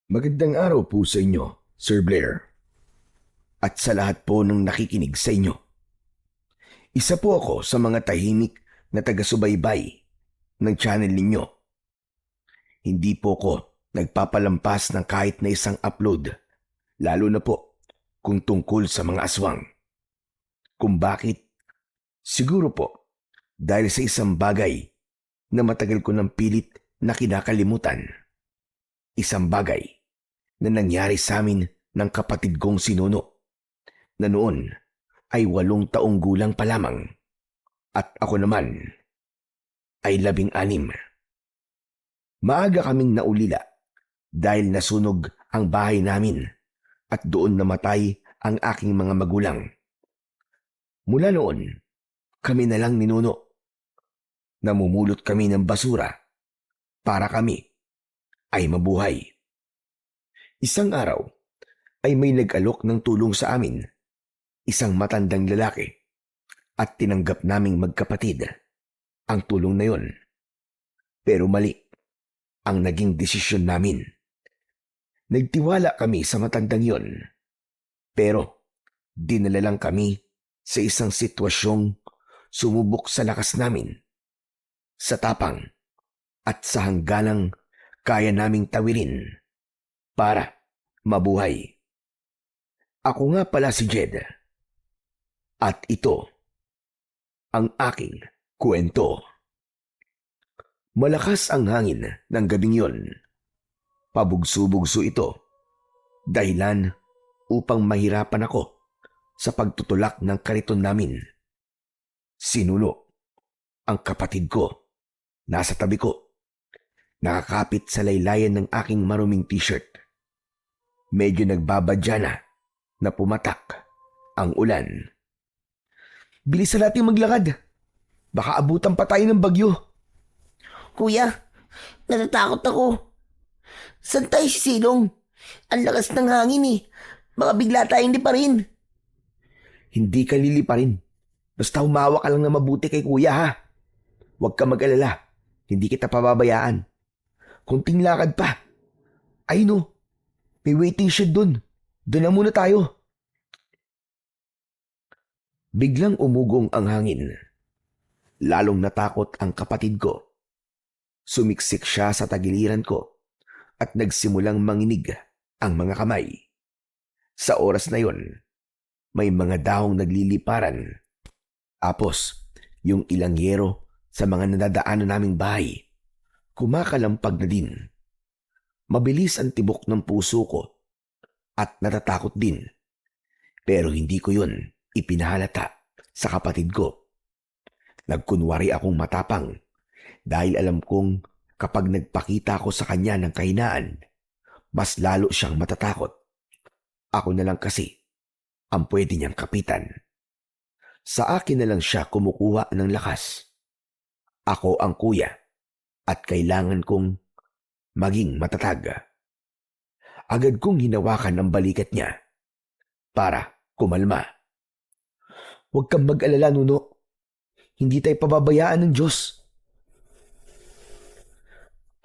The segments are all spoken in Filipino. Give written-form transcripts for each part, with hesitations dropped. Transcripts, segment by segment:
Magandang araw po sa inyo, Sir Blair, at sa lahat po ng nakikinig sa inyo. Isa po ako sa mga tahimik na taga-subaybay ng channel ninyo. Hindi po ako nagpapalampas ng kahit na isang upload, lalo na po kung tungkol sa mga aswang. Kung bakit? Siguro po dahil sa isang bagay na matagal ko ng pilit na kinakalimutan. Isang bagay na nangyari sa amin ng kapatid kong si Nono na noon ay 8 taong gulang pa lamang at ako naman ay 16. Maaga kaming naulila dahil nasunog ang bahay namin at doon namatay ang aking mga magulang. Mula noon, kami na lang ni Nono. Namumulot kami ng basura para kami ay mabuhay. Isang araw ay may nag-alok ng tulong sa amin, isang matandang lalaki, at tinanggap naming magkapatid ang tulong na yon. Pero mali ang naging desisyon namin. Nagtiwala kami sa matandang yon, pero dinala lang kami sa isang sitwasyong sumubok sa lakas namin, sa tapang at sa hangganang kaya naming tawirin para mabuhay. Ako nga pala si Jed at ito ang aking kwento. Malakas ang hangin ng gabing yon. Pabugso-bugso ito, dahilan upang mahirapan ako sa pagtutulak ng kariton namin. Sinulo ang kapatid ko, nasa tabi ko, nakakapit sa laylayan ng aking maruming t-shirt. Medyo nagbabadya na pumatak ang ulan. Bilisan natin maglakad. Baka abutan pa tayo ng bagyo. Kuya, natatakot ako. Saan tayo sisilong? Ang lakas ng hangin eh. Baka bigla tayong liparin. Hindi ka liliparin. Basta humawa ka lang na mabuti kay kuya ha. Huwag ka mag-alala. Hindi kita pababayaan. Kunting lakad pa. Ay no, may waiting shed dun. Doon na muna tayo. Biglang umugong ang hangin. Lalong natakot ang kapatid ko. Sumiksik siya sa tagiliran ko at nagsimulang manginig ang mga kamay. Sa oras na yon, may mga dahong nagliliparan. Tapos, yung ilang yero sa mga nadadaanan naming bahay, kumakalampag na din. Mabilis ang tibok ng puso ko at natatakot din. Pero hindi ko yun ipinahalata sa kapatid ko. Nagkunwari akong matapang dahil alam kong kapag nagpakita ako sa kanya ng kahinaan, mas lalo siyang matatakot. Ako na lang kasi ang pwede niyang kapitan. Sa akin na lang siya kumukuha ng lakas. Ako ang kuya at kailangan kong maging matatag. Agad kong hinawakan ang balikat niya para kumalma. Huwag kang mag-alala, Nuno. Hindi tayo pababayaan ng Diyos.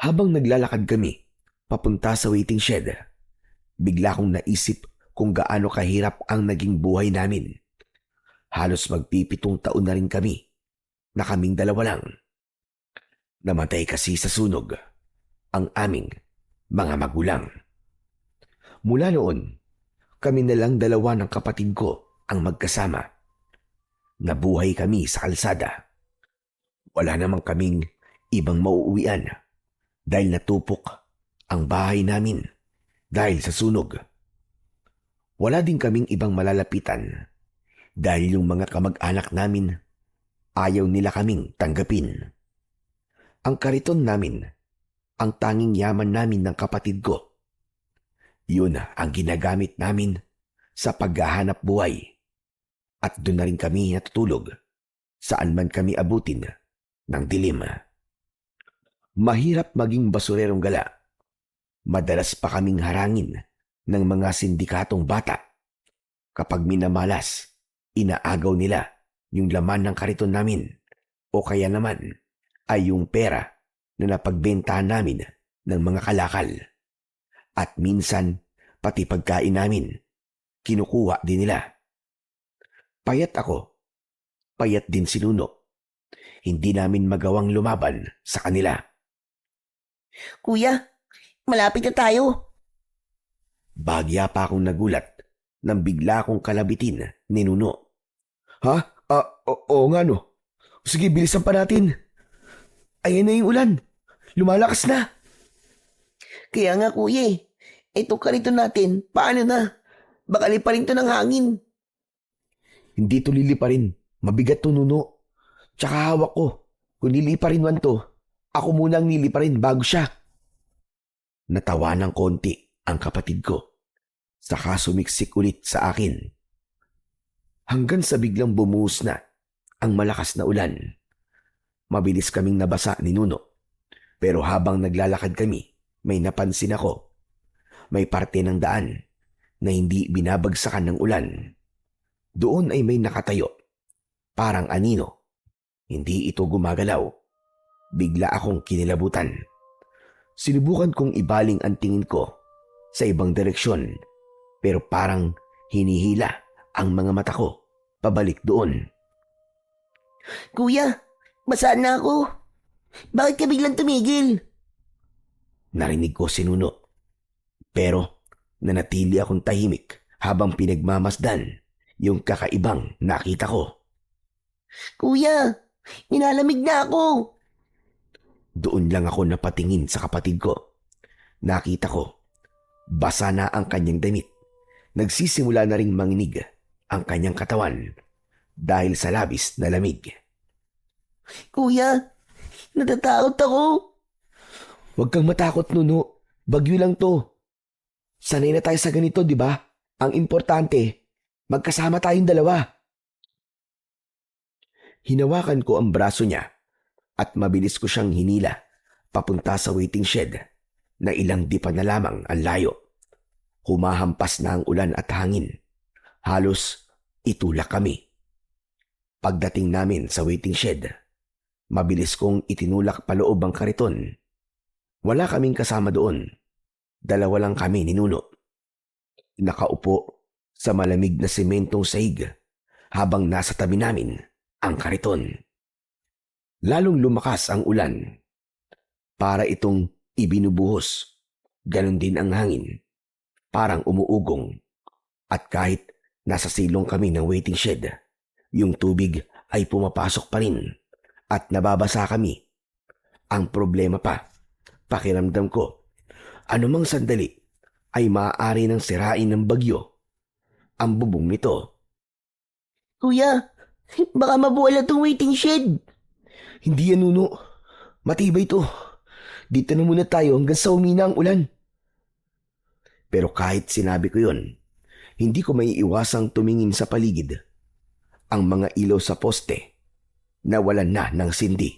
Habang naglalakad kami papunta sa waiting shed, bigla kong naisip kung gaano kahirap ang naging buhay namin. Halos magpipitong taon na rin kami na kaming dalawa lang. Namatay kasi sa sunog ang aming mga magulang. Mula noon, kami na lang dalawa ng kapatid ko ang magkasama. Nabuhay kami sa kalsada. Wala namang kaming ibang mauuwian dahil natupok ang bahay namin dahil sa sunog. Wala din kaming ibang malalapitan dahil yung mga kamag-anak namin ayaw nila kaming tanggapin. Ang kariton namin, ang tanging yaman namin ng kapatid ko. Yun ang ginagamit namin sa paghahanap buhay. At doon na rin kami natutulog saan man kami abutin ng dilim. Mahirap maging basurerong gala. Madalas pa kaming harangin ng mga sindikatong bata. Kapag minamalas, inaagaw nila yung laman ng kariton namin o kaya naman ay yung pera na napagbentahan namin ng mga kalakal. At minsan, pati pagkain namin, kinukuha din nila. Payat ako, payat din si Nuno. Hindi namin magawang lumaban sa kanila. Kuya, malapit na tayo. Bagya pa akong nagulat nang bigla akong kalabitin ni Nuno. Ha? Oo nga no. Sige, bilisan pa natin. Ayan na yung ulan. Lumalakas na. Kaya nga kuya eh. Ito karito natin, paano na? Baka liparin to ng hangin. Hindi to liliparin. Mabigat to, Nuno. Tsaka hawak ko. Kung niliparin man to, ako munang niliparin bago siya. Natawa ng konti ang kapatid ko. Saka sumiksik ulit sa akin. Hanggang sa biglang bumuhos na ang malakas na ulan. Mabilis kaming nabasa ni Nuno. Pero habang naglalakad kami, may napansin ako. May parte ng daan na hindi binabagsakan ng ulan. Doon ay may nakatayo. Parang anino. Hindi ito gumagalaw. Bigla akong kinilabutan. Sinubukan kong ibaling ang tingin ko sa ibang direksyon. Pero parang hinihila ang mga mata ko pabalik doon. Kuya, basa na ako. Bakit ka biglang tumigil? Narinig ko si Nuno. Pero nanatili akong tahimik habang pinagmamasdan yung kakaibang nakita ko. Kuya, nilalamig na ako. Doon lang ako napatingin sa kapatid ko. Nakita ko, basa na ang kanyang damit. Nagsisimula na ring manginig ang kanyang katawan dahil sa labis na lamig. Kuya, natatakot ako. Huwag kang matakot, Nuno. Bagyo lang to. Sanay na tayo sa ganito, di ba? Ang importante, magkasama tayong dalawa. Hinawakan ko ang braso niya at mabilis ko siyang hinila papunta sa waiting shed na ilang dipa na lamang ang layo. Humahampas na ang ulan at hangin. Halos itulak kami. Pagdating namin sa waiting shed, mabilis kong itinulak paloob ang kariton. Wala kaming kasama doon. Dalawa lang kami ni Nuno. Nakaupo sa malamig na sementong sahig habang nasa tabi namin ang kariton. Lalong lumakas ang ulan. Para itong ibinubuhos. Ganon din ang hangin. Parang umuugong. At kahit nasa silong kami ng waiting shed, yung tubig ay pumapasok pa rin at nababasa kami. Ang problema pa, pakiramdam ko, anumang sandali ay maaari nang sirain ng bagyo ang bubong nito. Kuya, baka mabuwala tong waiting shed. Hindi yan, Nuno. Matibay to. Dito na muna tayo hanggang sa umina ang ulan. Pero kahit sinabi ko yon, hindi ko maiiwasang tumingin sa paligid. Ang mga ilaw sa poste, nawalan na ng sindi.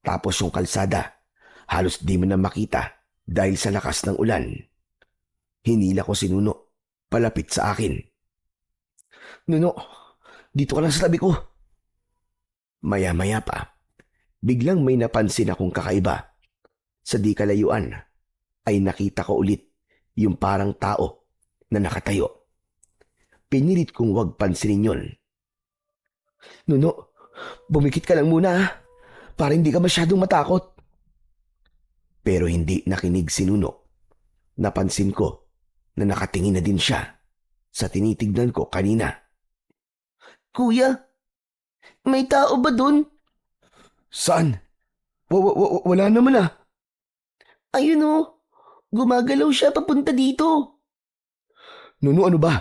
Tapos yung kalsada, halos di mo na makita dahil sa lakas ng ulan. Hinila ko si Nuno, palapit sa akin. Nuno, dito ka lang sa tabi ko. Maya-maya pa, biglang may napansin akong kakaiba. Sa di kalayuan ay nakita ko ulit yung parang tao na nakatayo. Pinilit kong huwag pansinin yon. Nuno, bumikit ka lang muna para hindi ka masyadong matakot. Pero hindi nakinig si Nuno. Napansin ko na nakatingin na din siya sa tinitignan ko kanina. Kuya, may tao ba dun? Saan? Wala naman ah. Ayun oh, gumagalaw siya papunta dito. Nuno, ano ba?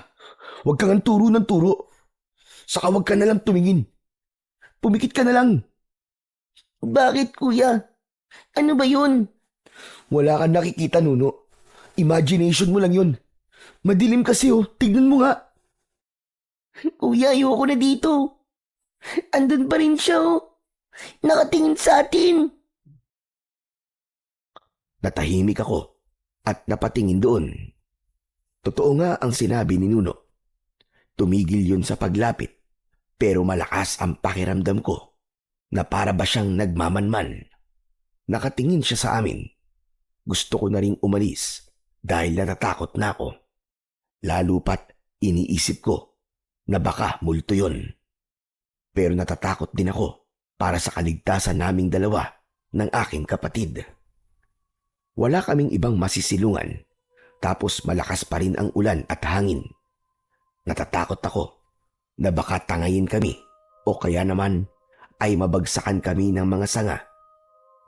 Huwag kang ang turo ng turo. Saka huwag ka na lang tumingin. Pumikit ka na lang. Bakit kuya? Ano ba yun? Wala kang nakikita, Nuno. Imagination mo lang yun. Madilim kasi oh. Tignan mo nga. Kuya, ayoko na dito. Andun pa rin siya oh. Nakatingin sa atin. Natahimik ako at napatingin doon. Totoo nga ang sinabi ni Nuno. Tumigil yun sa paglapit pero malakas ang pakiramdam ko na para ba siyang nagmamanman. Nakatingin siya sa amin. Gusto ko na ring umalis dahil natatakot na ako. Lalo pat iniisip ko na baka multo yun. Pero natatakot din ako para sa kaligtasan naming dalawa ng aking kapatid. Wala kaming ibang masisilungan, tapos malakas pa rin ang ulan at hangin. Natatakot ako na baka tangayin kami o kaya naman ay mabagsakan kami ng mga sanga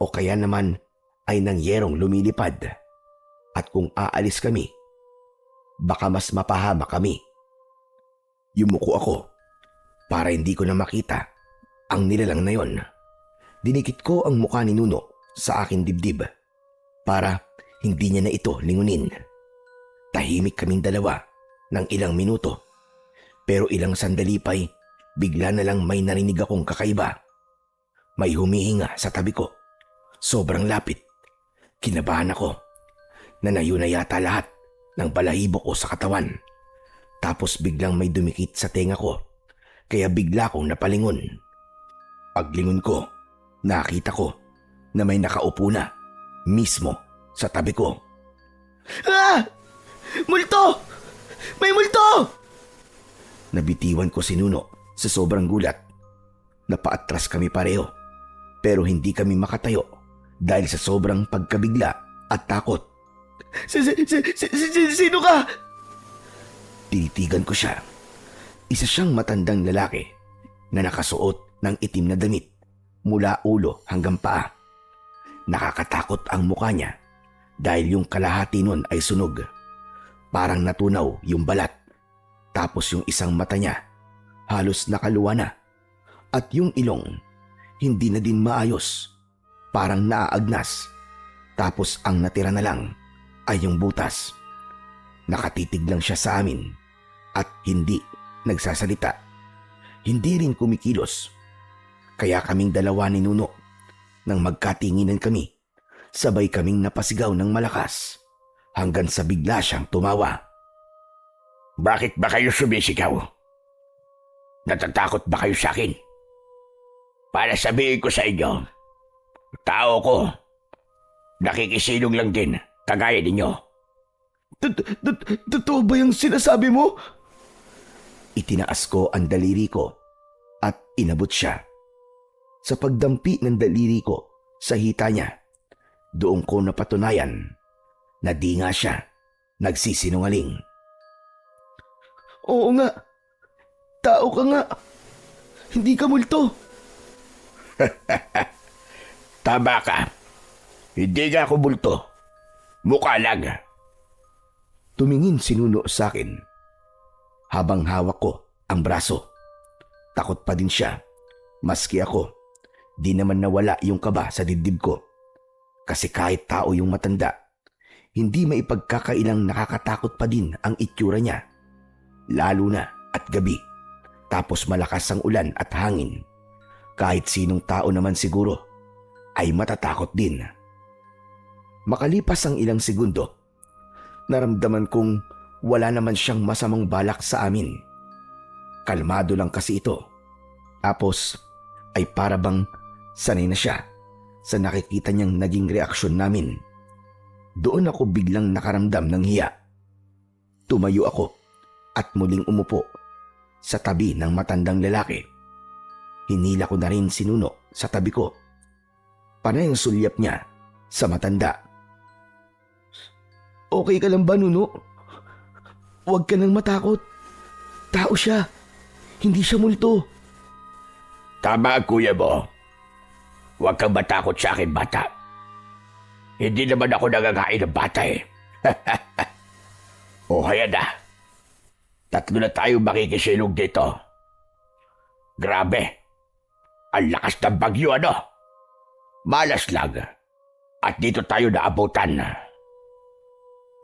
o kaya naman ay ng yerong lumilipad. At kung aalis kami, baka mas mapahama kami. Yumuko ako para hindi ko na makita ang nilalang na yon. Dinikit ko ang mukha ni Nuno sa aking dibdib para hindi niya na ito lingunin. Tahimik kaming dalawa ng ilang minuto, pero ilang sandali pa'y bigla na lang may narinig akong kakaiba. May humihinga sa tabi ko. Sobrang lapit. Kinabahan ako. Nanayo na yata lahat ng balahibo ko sa katawan. Tapos biglang may dumikit sa tenga ko, kaya bigla kong napalingon. Paglingon ko, nakita ko na may nakaupo na mismo sa tabi ko. Ah! Multo! May multo! Nabitiwan ko si Nuno sa sobrang gulat. Napaatras kami pareho, pero hindi kami makatayo dahil sa sobrang pagkabigla at takot. Sino ka? Tinitigan ko siya. Isa siyang matandang lalaki na nakasuot ng itim na damit mula ulo hanggang paa. Nakakatakot ang mukha niya dahil yung kalahati nun ay sunog. Parang natunaw yung balat. Tapos yung isang mata niya halos nakaluwa na. At yung ilong hindi na din maayos. Parang naaagnas. Tapos ang natira na lang ay yung butas. Nakatitig lang siya sa amin at hindi nagsasalita. Hindi rin kumikilos. Kaya kaming dalawa ni Nuno, nang magkatinginan kami, sabay kaming napasigaw ng malakas hanggang sa bigla siyang tumawa. Bakit ba kayo sumisigaw? Natatakot ba kayo sa akin? Para sabihin ko sa inyo, tao ko, nakikisilong lang din, kagaya ninyo. Totoo ba yung sinasabi mo? Itinaas ko ang daliri ko at inabot siya. Sa pagdampi ng daliri ko sa hita niya, doon ko napatunayan na di nga siya nagsisinungaling. Oo nga. Tao ka nga. Hindi ka multo. Tama ka. Hindi nga ako bulto. Mukha lang. Tumingin si Nuno sa akin habang hawak ko ang braso. Takot pa din siya, maski ako. Di naman nawala yung kaba sa dibdib ko. Kasi kahit tao yung matanda, hindi maipagkakailang nakakatakot pa din ang itsura niya. Lalo na at gabi. Tapos malakas ang ulan at hangin. Kahit sinong tao naman siguro ay matatakot din. Makalipas ang ilang segundo, naramdaman kong wala naman siyang masamang balak sa amin. Kalmado lang kasi ito. Tapos ay para bang sanay na siya sa nakikita niyang naging reaksyon namin. Doon ako biglang nakaramdam ng hiya. Tumayo ako at muling umupo sa tabi ng matandang lalaki. Hinila ko na rin si Nuno sa tabi ko. Panay ang sulyap niya sa matanda. Okay ka lang ba, Nuno? Huwag ka nang matakot. Tao siya. Hindi siya multo. Tama ang kuya mo. Huwag kang matakot sa akin, bata. Hindi naman ako nangakain ng bata eh. O kaya na. Tatlo na tayo makikisilong dito. Grabe. Ang lakas ng bagyo, ano? Malas lang. At dito tayo naabutan.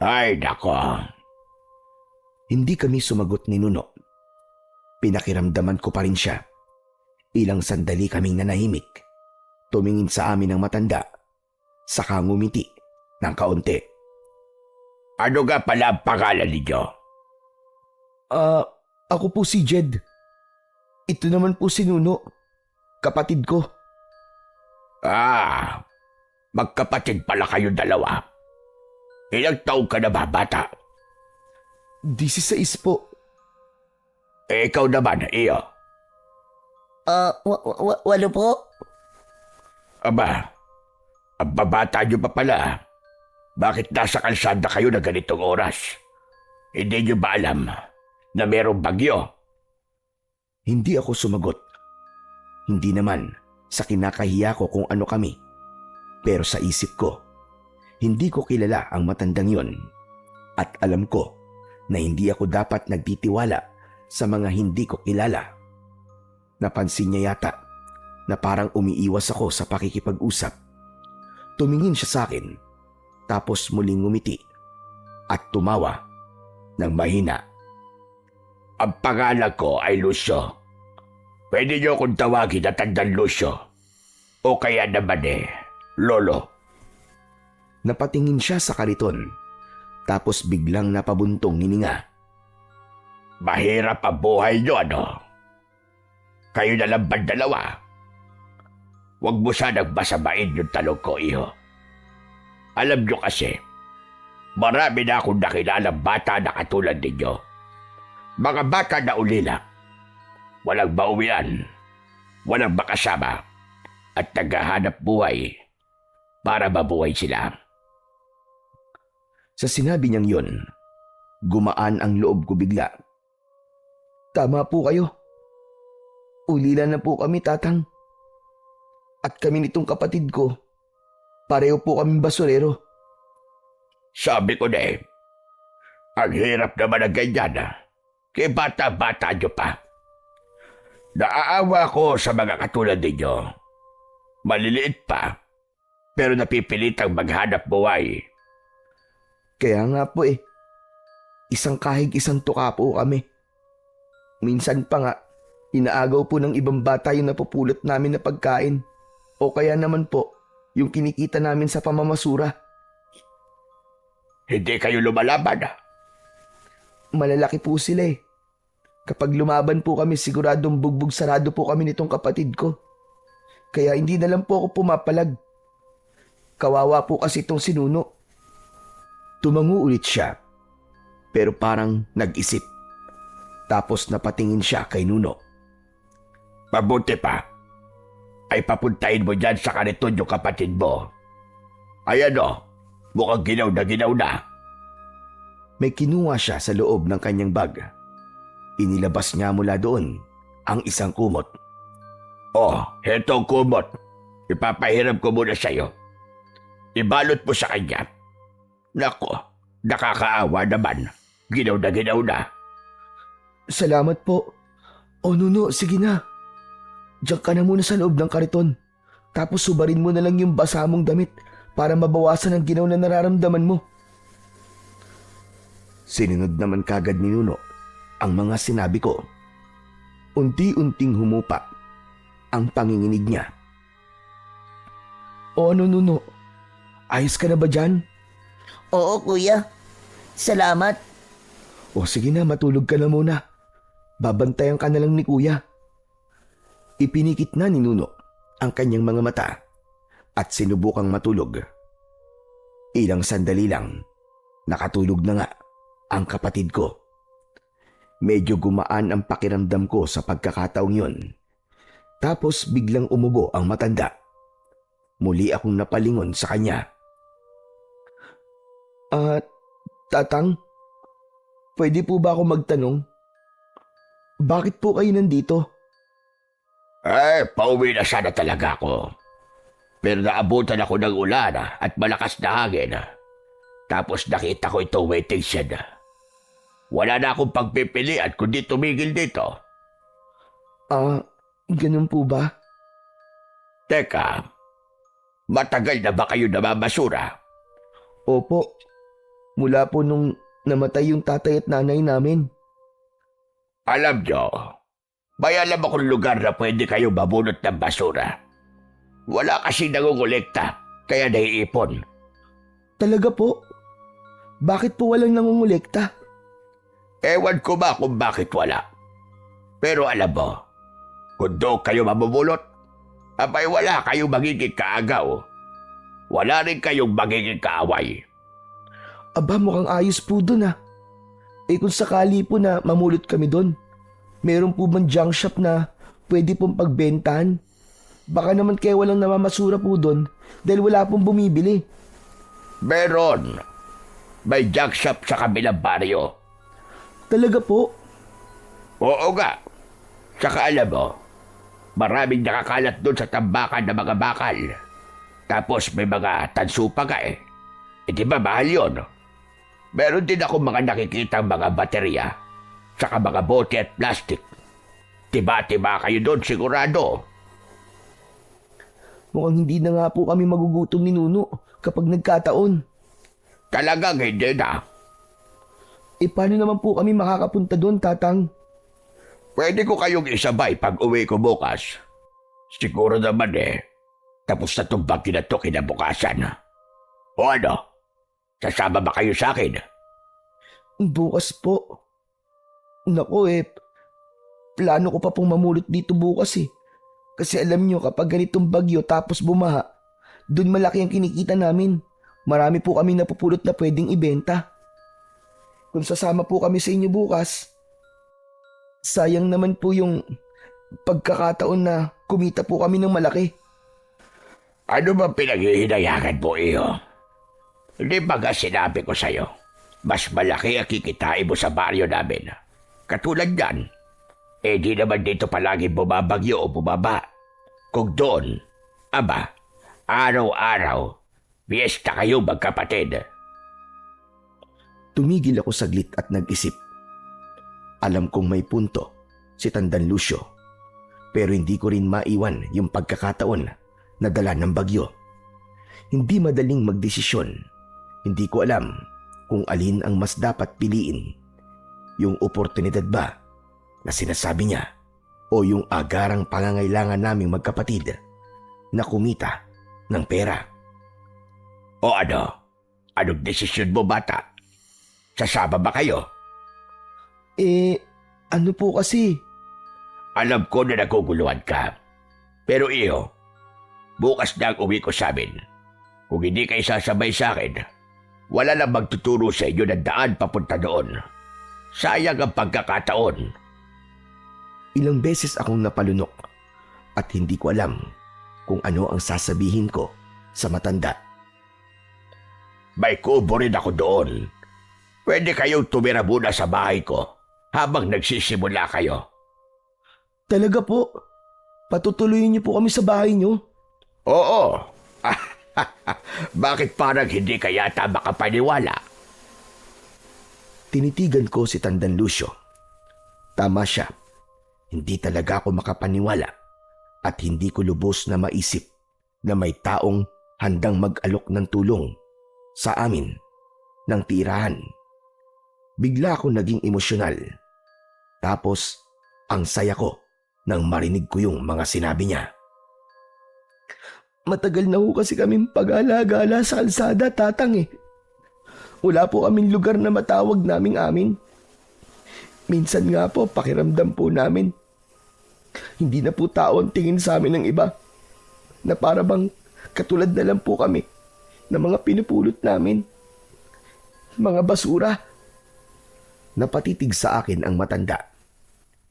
Ay, nako. Hindi kami sumagot ni Nuno. Pinakiramdaman ko pa rin siya. Ilang sandali kaming nanahimik. Tumingin sa amin ang matanda. Saka ngumiti ng kaunti. Ano nga pala ang pangalan ninyo? Ako po si Jed. Ito naman po si Nuno. Kapatid ko. Magkapatid pala kayo dalawa. Ilang taong ka na ba, bata? 16 po. Ikaw naman, iyo. Walo po. Aba, ang babata niyo pa pala. Bakit nasa kalsada kayo na ganitong oras? Hindi niyo ba alam na merong bagyo? Hindi ako sumagot. Hindi naman sa kinakahiya ko kung ano kami. Pero sa isip ko, hindi ko kilala ang matandang yon. At alam ko na hindi ako dapat nagtitiwala sa mga hindi ko kilala. Napansin niya yata na parang umiiwas ako sa pakikipag-usap. Tumingin siya sa akin, tapos muling ngumiti at tumawa ng mahina. Ang pangalan ko ay Lucio. Pwede niyo akong tawagin na Tandang Lucio. O kaya naman Lolo. Napatingin siya sa kariton, tapos biglang napabuntong hininga. Mahirap ang buhay niyo, ano? Kayo na lang ba dalawa? Huwag mo sanang masamain yung talong ko, iho. Alam niyo kasi, marami na akong nakilalang bata na katulad ninyo. Mga bata na ulila. Walang mauwian, walang makasama, at naghahanap buhay para mabuhay sila. Sa sinabi niyang yon, gumaan ang loob ko bigla. Tama po kayo. Ulila na po kami, tatang. At kami nitong kapatid ko, pareho po kaming basurero. Sabi ko na ang hirap naman ng ganyan. Kaya bata-bata nyo pa. Naaawa ko sa mga katulad ninyo. Maliliit pa, pero napipilitang maghanap buhay. Kaya nga po isang kahig isang tuka po kami. Minsan pa nga, inaagaw po ng ibang bata yung napupulot namin na pagkain. O kaya naman po, yung kinikita namin sa pamamasura. Hindi kayo lumalaban. Malalaki po sila Kapag lumaban po kami, siguradong bugbog sarado po kami nitong kapatid ko. Kaya hindi na lang po ako pumapalag. Kawawa po kasi itong sinuno. Tumango ulit siya, pero parang nag-isip. Tapos napatingin siya kay Nuno. Mabuti pa, ay papuntahin mo dyan sa kaniton yung kapatid mo. Ayan mukhang ginaw na ginaw na. May kinuha siya sa loob ng kanyang bag. Inilabas niya mula doon ang isang kumot. Hetong kumot. Ipapahiram ko muna sa'yo. Ibalot mo sa kanya. Nako, nakakaawa naman. Ginaw na. Salamat po. Nuno, sige na. Diyan ka na muna sa loob ng kariton. Tapos subarin mo na lang yung basa mong damit para mabawasan ang ginaw na nararamdaman mo. Sinunod naman kagad ni Nuno ang mga sinabi ko. Unti-unting humupa ang panginginig niya. Nuno? Ayos ka na ba dyan? Oo, kuya. Salamat. Sige na, matulog ka na muna. Babantayan ka na lang ni kuya. Ipinikit na ni Nuno ang kanyang mga mata at sinubukang matulog. Ilang sandali lang, nakatulog na nga ang kapatid ko. Medyo gumaan ang pakiramdam ko sa pagkakataong yun. Tapos biglang umubo ang matanda. Muli akong napalingon sa kanya. Tatang, pwede po ba ako magtanong? Bakit po kayo nandito? Pauwi na sana talaga ako. Pero naabutan ako ng ulan at malakas na hangin. Tapos nakita ko itong waiting shed. Wala na akong pagpipilian kundi tumigil dito. Ganun po ba? Teka, matagal na ba kayo namabasura? Opo, mula po nung namatay yung tatay at nanay namin. Alam nyo, may alam akong lugar na pwede kayo mabunot ng basura. Wala kasi nangungulekta, kaya naiipon. Talaga po? Bakit po walang nangungulekta? Ewan ko ba kung bakit wala. Pero alam mo, kung doon kayo mabubulot, abay wala kayong magiging kaagaw. Wala rin kayong magiging kaaway. Aba, mukhang ayos po dun ah. Eh kung sakali po na mamulot kami doon, meron po bang junk shop na pwede pong pagbentahan? Baka naman kaya walang namamasura po doon dahil wala pong bumibili. Meron. May junk shop sa kabilang baryo. Talaga po? Oo nga. Saka alam mo, maraming nakakalat doon sa tambakan ng mga bakal. Tapos may mga tanso pa ka eh. Eh di ba mahal yun? Meron din ako mga nakikitang mga baterya, saka mga bote at plastic. Tiba-tiba kayo doon sigurado. Mukhang hindi na nga po kami magugutom ni Nuno kapag nagkataon. Talagang hindi na. Eh paano naman po kami makakapunta doon, Tatang? Pwede ko kayong isabay pag uwi ko bukas. Siguro naman eh, tapos na itong bagyo na ito kinabukasan. O ano? Sasama ba kayo sa akin? Bukas po. Naku plano ko pa pong mamulot dito bukas eh. Kasi alam nyo kapag ganitong bagyo tapos bumaha, dun malaki ang kinikita namin. Marami po kami napupulot na pwedeng ibenta. Kung sasama po kami sa inyo bukas, sayang naman po yung pagkakataon na kumita po kami ng malaki. Ano ba pinaghihinayangan mo iyo? Hindi ba nga sinabi ko sa'yo, mas malaki ang kikitain mo sa baryo namin. Katulad yan, eh di naman dito palagi bumabagyo o bumaba. Kung doon, aba, araw-araw, fiesta kayo magkapatid. Tumigil ako saglit at nag-isip. Alam kong may punto si Tandan Lucio, pero hindi ko rin maiwan yung pagkakataon na dala ng bagyo. Hindi madaling magdesisyon. Hindi ko alam kung alin ang mas dapat piliin. Yung oportunidad ba na sinasabi niya o yung agarang pangangailangan naming magkapatid na kumita ng pera. O ano? Anong desisyon mo, bata? Sasama ba kayo? Ano po kasi? Alam ko na naguguluhan ka. Pero iyo, bukas na ang uwi ko sa amin. Kung hindi kayo sasabay sa akin, wala lang magtuturo sa inyo ng daan papunta doon. Sayang ang pagkakataon. Ilang beses akong napalunok at hindi ko alam kung ano ang sasabihin ko sa matanda. May kubo rin ako doon. Pwede kayong tumira muna sa bahay ko habang nagsisimula kayo. Talaga po? Patutuloyin niyo po kami sa bahay niyo? Oo. Bakit parang hindi ka yata makapaniwala? Tinitigan ko si Tandan Lucio. Tama siya. Hindi talaga ako makapaniwala at hindi ko lubos na maisip na may taong handang mag-alok ng tulong sa amin ng tirahan. Bigla ako naging emosyonal. Tapos ang saya ko nang marinig ko yung mga sinabi niya. Matagal na ho kasi kaming pag-alagala sa kalsada, Tatang eh. Wala po kaming lugar na matawag naming amin. Minsan nga po, pakiramdam po namin. Hindi na po tao ang tingin sa amin ng iba. Na para bang katulad na lang po kami na mga pinupulot namin. Mga basura. Napatitig sa akin ang matanda.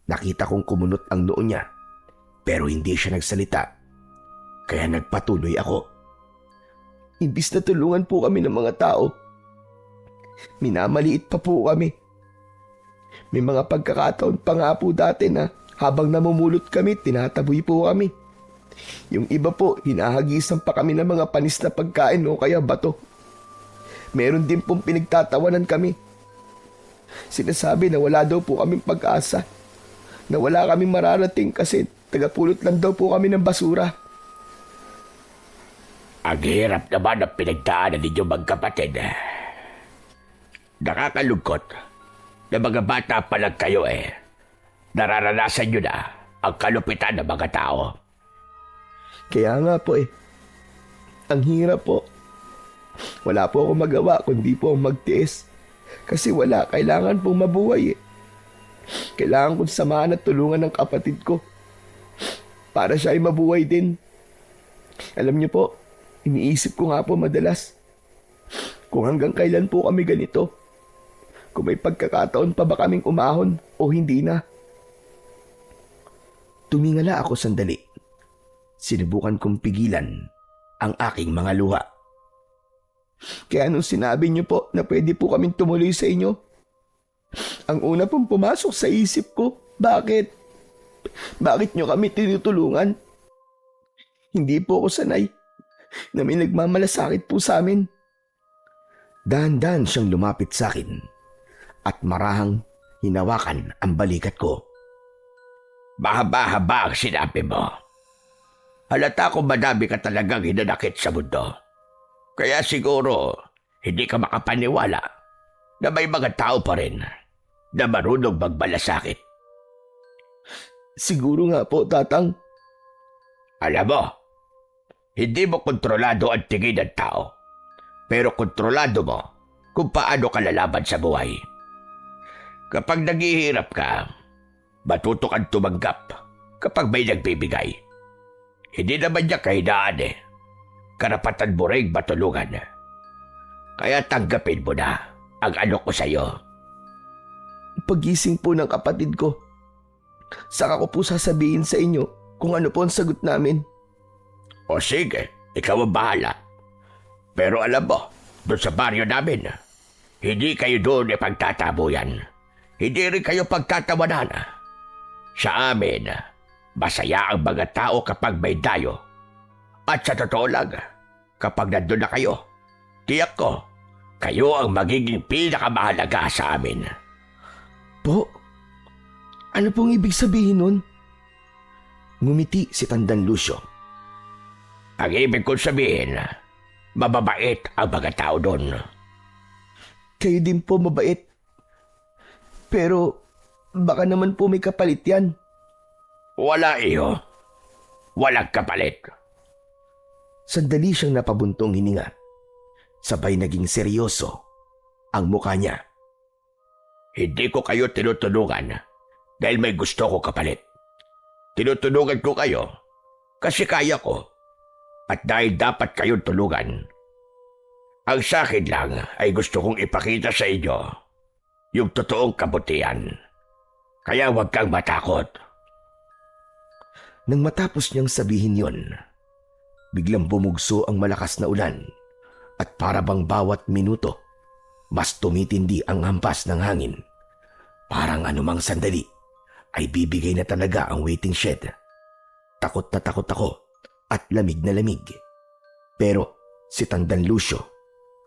Nakita kong kumunot ang noo niya, pero hindi siya nagsalita. Kaya nagpatuloy ako. Imbis na tulungan po kami ng mga tao, minamaliit pa po kami. May mga pagkakataon pa nga po dati na habang namumulot kami, tinataboy po kami. Yung iba po, hinahagisan pa kami ng mga panis na pagkain o kaya bato. Meron din pong pinagtatawanan kami. Sinasabi na wala daw po kaming pag-asa, na wala kaming mararating kasi tagapulot lang daw po kami ng basura. Ang hirap naman ang pinagdaanan ninyo magkapatid. Nakakalungkot na mga bata pa lang kayo eh. Nararanasan nyo na ang kalupitan ng mga tao. Kaya nga po eh. Ang hirap po. Wala po akong magawa kundi po ang magtiis. Kasi wala, kailangan pong mabuhay eh. Kailangan kong samahan at tulungan ng kapatid ko. Para siya ay mabuhay din. Alam niyo po, iniisip ko nga po madalas. kung hanggang kailan po kami ganito. Kung may pagkakataon pa ba kaming umahon o hindi na. Tumingala ako sandali. Sinubukan kong pigilan ang aking mga luha. Kaya nung sinabi niyo po na pwede po kaming tumuloy sa inyo, ang una pong pumasok sa isip ko, bakit? Bakit niyo kami tinutulungan? Hindi po ako sanay na may nagmamalasakit po sa amin. Dahan-dahan siyang lumapit sa akin at marahang hinawakan ang balikat ko. Mahaba-haba ang sinabi mo. Halata ko madami ka talagang hinanakit sa mundo. Kaya siguro hindi ka makapaniwala na may mga tao pa rin na marunong magmalasakit. Siguro nga po, Tatang. Alam mo, hindi mo kontrolado ang tingin ng tao, pero kontrolado mo kung paano ka lalaban sa buhay. Kapag naghihirap ka, matuto kang tumanggap kapag may nagbibigay. Hindi naman niya kahinaan eh. Karapatan mo rin matulungan. Kaya tanggapin mo na ang ano ko sa'yo. Pagising po ng kapatid ko, saka ko po sasabihin sa inyo kung ano po ang sagot namin. O sige, ikaw ang bahala. Pero alam mo, doon sa baryo namin, hindi kayo doon ipagtatabuyan. Hindi rin kayo pagtatawanan. Sa amin, masaya ang mga tao kapag may dayo. At sa totoo lang, kapag nandun na kayo, tiyak ko, kayo ang magiging pinakamahalaga sa amin. Po? Ano pong ibig sabihin nun? Ngumiti si Tandang Lucio. Ang ibig kong sabihin, mababait ang mga tao doon. Kayo din po mabait. Pero baka naman po may kapalit yan. Wala iyo. Walang kapalit. Sandali siyang napabuntong hininga. Sabay naging seryoso ang mukha niya. Hindi ko kayo tinutulungan dahil may gusto ko kapalit. Tinutulungan ko kayo kasi kaya ko at dahil dapat kayong tulungan. Ang sa akin lang ay gusto kong ipakita sa inyo yung totoong kabutihan. Kaya huwag kang matakot. Nang matapos niyang sabihin yon, biglang bumugso ang malakas na ulan at para bang bawat minuto, mas tumitindi ang hampas ng hangin. Parang anumang sandali ay bibigay na talaga ang waiting shed. Takot na takot ako at lamig na lamig. Pero si Tandang Lucio,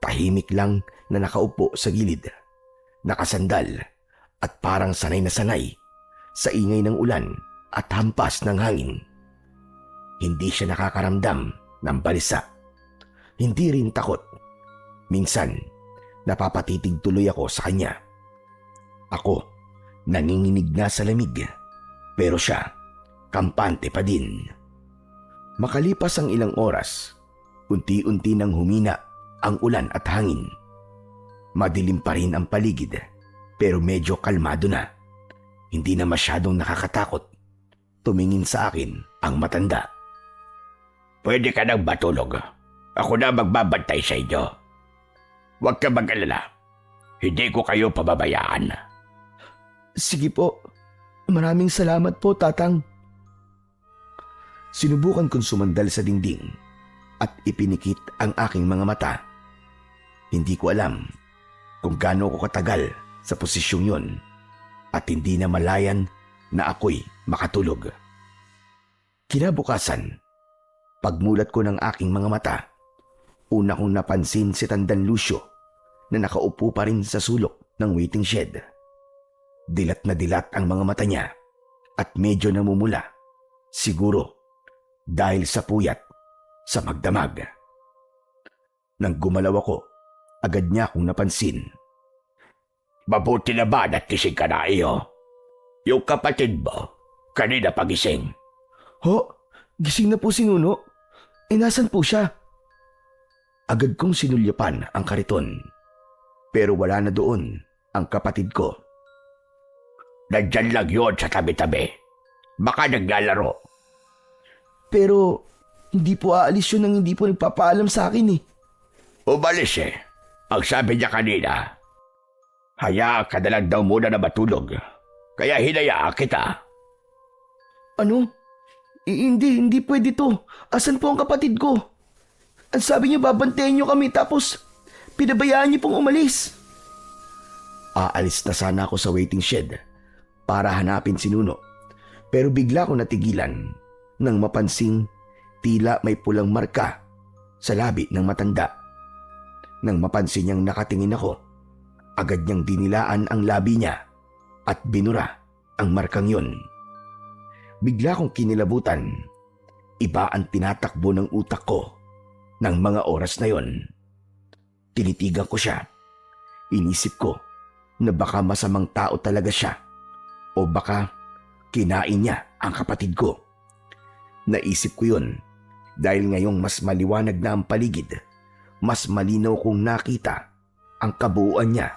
tahimik lang na nakaupo sa gilid, nakasandal at parang sanay na sanay sa ingay ng ulan at hampas ng hangin. Hindi siya nakakaramdam ng balisa. Hindi rin takot. Minsan, napapatitig tuloy ako sa kanya. Ako, nanginginig na sa lamig, pero siya, kampante pa din. Makalipas ang ilang oras, unti-unti nang humina ang ulan at hangin. Madilim pa rin ang paligid, pero medyo kalmado na. Hindi na masyadong nakakatakot. Tumingin sa akin ang matanda. Pwede ka nang matulog. Ako na magbabantay sa inyo. Huwag ka mag-alala. Hindi ko kayo pababayaan. Sige po. Maraming salamat po, Tatang. Sinubukan kong sumandal sa dingding at ipinikit ang aking mga mata. Hindi ko alam kung gaano ko katagal sa posisyong yon at hindi na malayan na ako'y makatulog. Kinabukasan, pagmulat ko ng aking mga mata, una kong napansin si Tandang Lucio na nakaupo pa rin sa sulok ng waiting shed. Dilat na dilat ang mga mata niya at medyo namumula. Siguro dahil sa puyat sa magdamag. Nang gumalaw ako, agad niya akong napansin. Mabuti na ba nagising ka na iyo? Yung kapatid mo, kanina pagising. Ho, gising na po si Nuno. Nasan po siya? Agad kong sinulyapan ang kariton. Pero wala na doon ang kapatid ko. Nandyan lang yun sa tabi-tabi. Baka naglalaro. Pero hindi po aalis yun nang hindi po nagpapaalam sa akin eh. Umalis eh. Ang sabi niya kanina, hayaan ka na lang daw muna na matulog. Kaya hinayaan kita. Ano? Hindi pwede to. Asan po ang kapatid ko? Ang sabi niyo babantayan niyo kami tapos pinabayaan niyo pong umalis. Aalis na sana ako sa waiting shed para hanapin si Nuno. Pero bigla ko natigilan nang mapansing tila may pulang marka sa labi ng matanda. Nang mapansin niyang nakatingin ako, agad niyang dinilaan ang labi niya at binura ang markang yun. Bigla kong kinilabutan. Iba ang tinatakbo ng utak ko ng mga oras na yon. Tinitigan ko siya. Inisip ko na baka masamang tao talaga siya o baka kinain niya ang kapatid ko. Naisip ko yun dahil ngayong mas maliwanag na ang paligid, mas malinaw kong nakita ang kabuuan niya.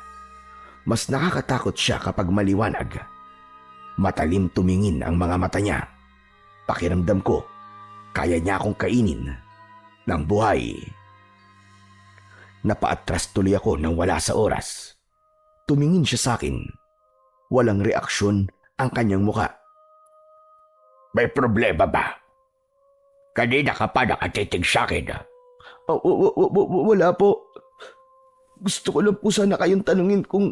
Mas nakakatakot siya kapag maliwanag. Matalim tumingin ang mga mata niya. Pakiramdam ko, kaya niya akong kainin ng buhay. Napaatras tuloy ako nang wala sa oras. Tumingin siya sa akin. Walang reaksyon ang kanyang muka. May problema ba? Kanina ka pa nakatitig sa akin. Wala po. Gusto ko lang po sana kayong tanungin kung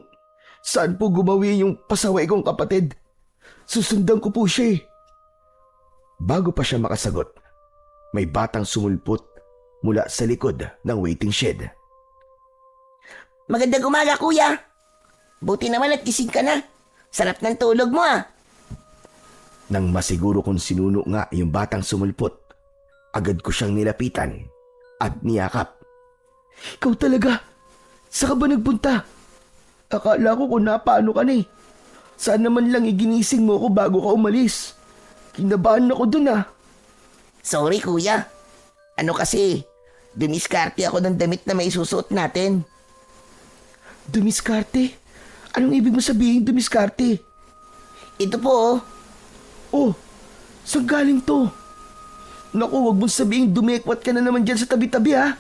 saan po gumawi yung pasaway kong kapatid. Susundan ko po siya eh. Bago pa siya makasagot, may batang sumulpot mula sa likod ng waiting shed. Magandang umaga, kuya. Buti naman at gising ka na. Sarap ng tulog mo ah. Nang masiguro kung sinuno nga yung batang sumulpot, agad ko siyang nilapitan at niyakap. Ikaw talaga? Saan ka ba nagpunta? Akala ko kung napaano ka na eh. Sana man lang iginising mo ako bago ka umalis. Kinabahan ako dun ah. Sorry, kuya. Ano kasi, dumiskarte ako ng damit na may susuot natin. Dumiskarte? Anong ibig mo sabihin dumiskarte? Ito po oh. Oh, saan galing to? Naku, wag mong sabihin dumekwat ka na naman dyan sa tabi-tabi ha.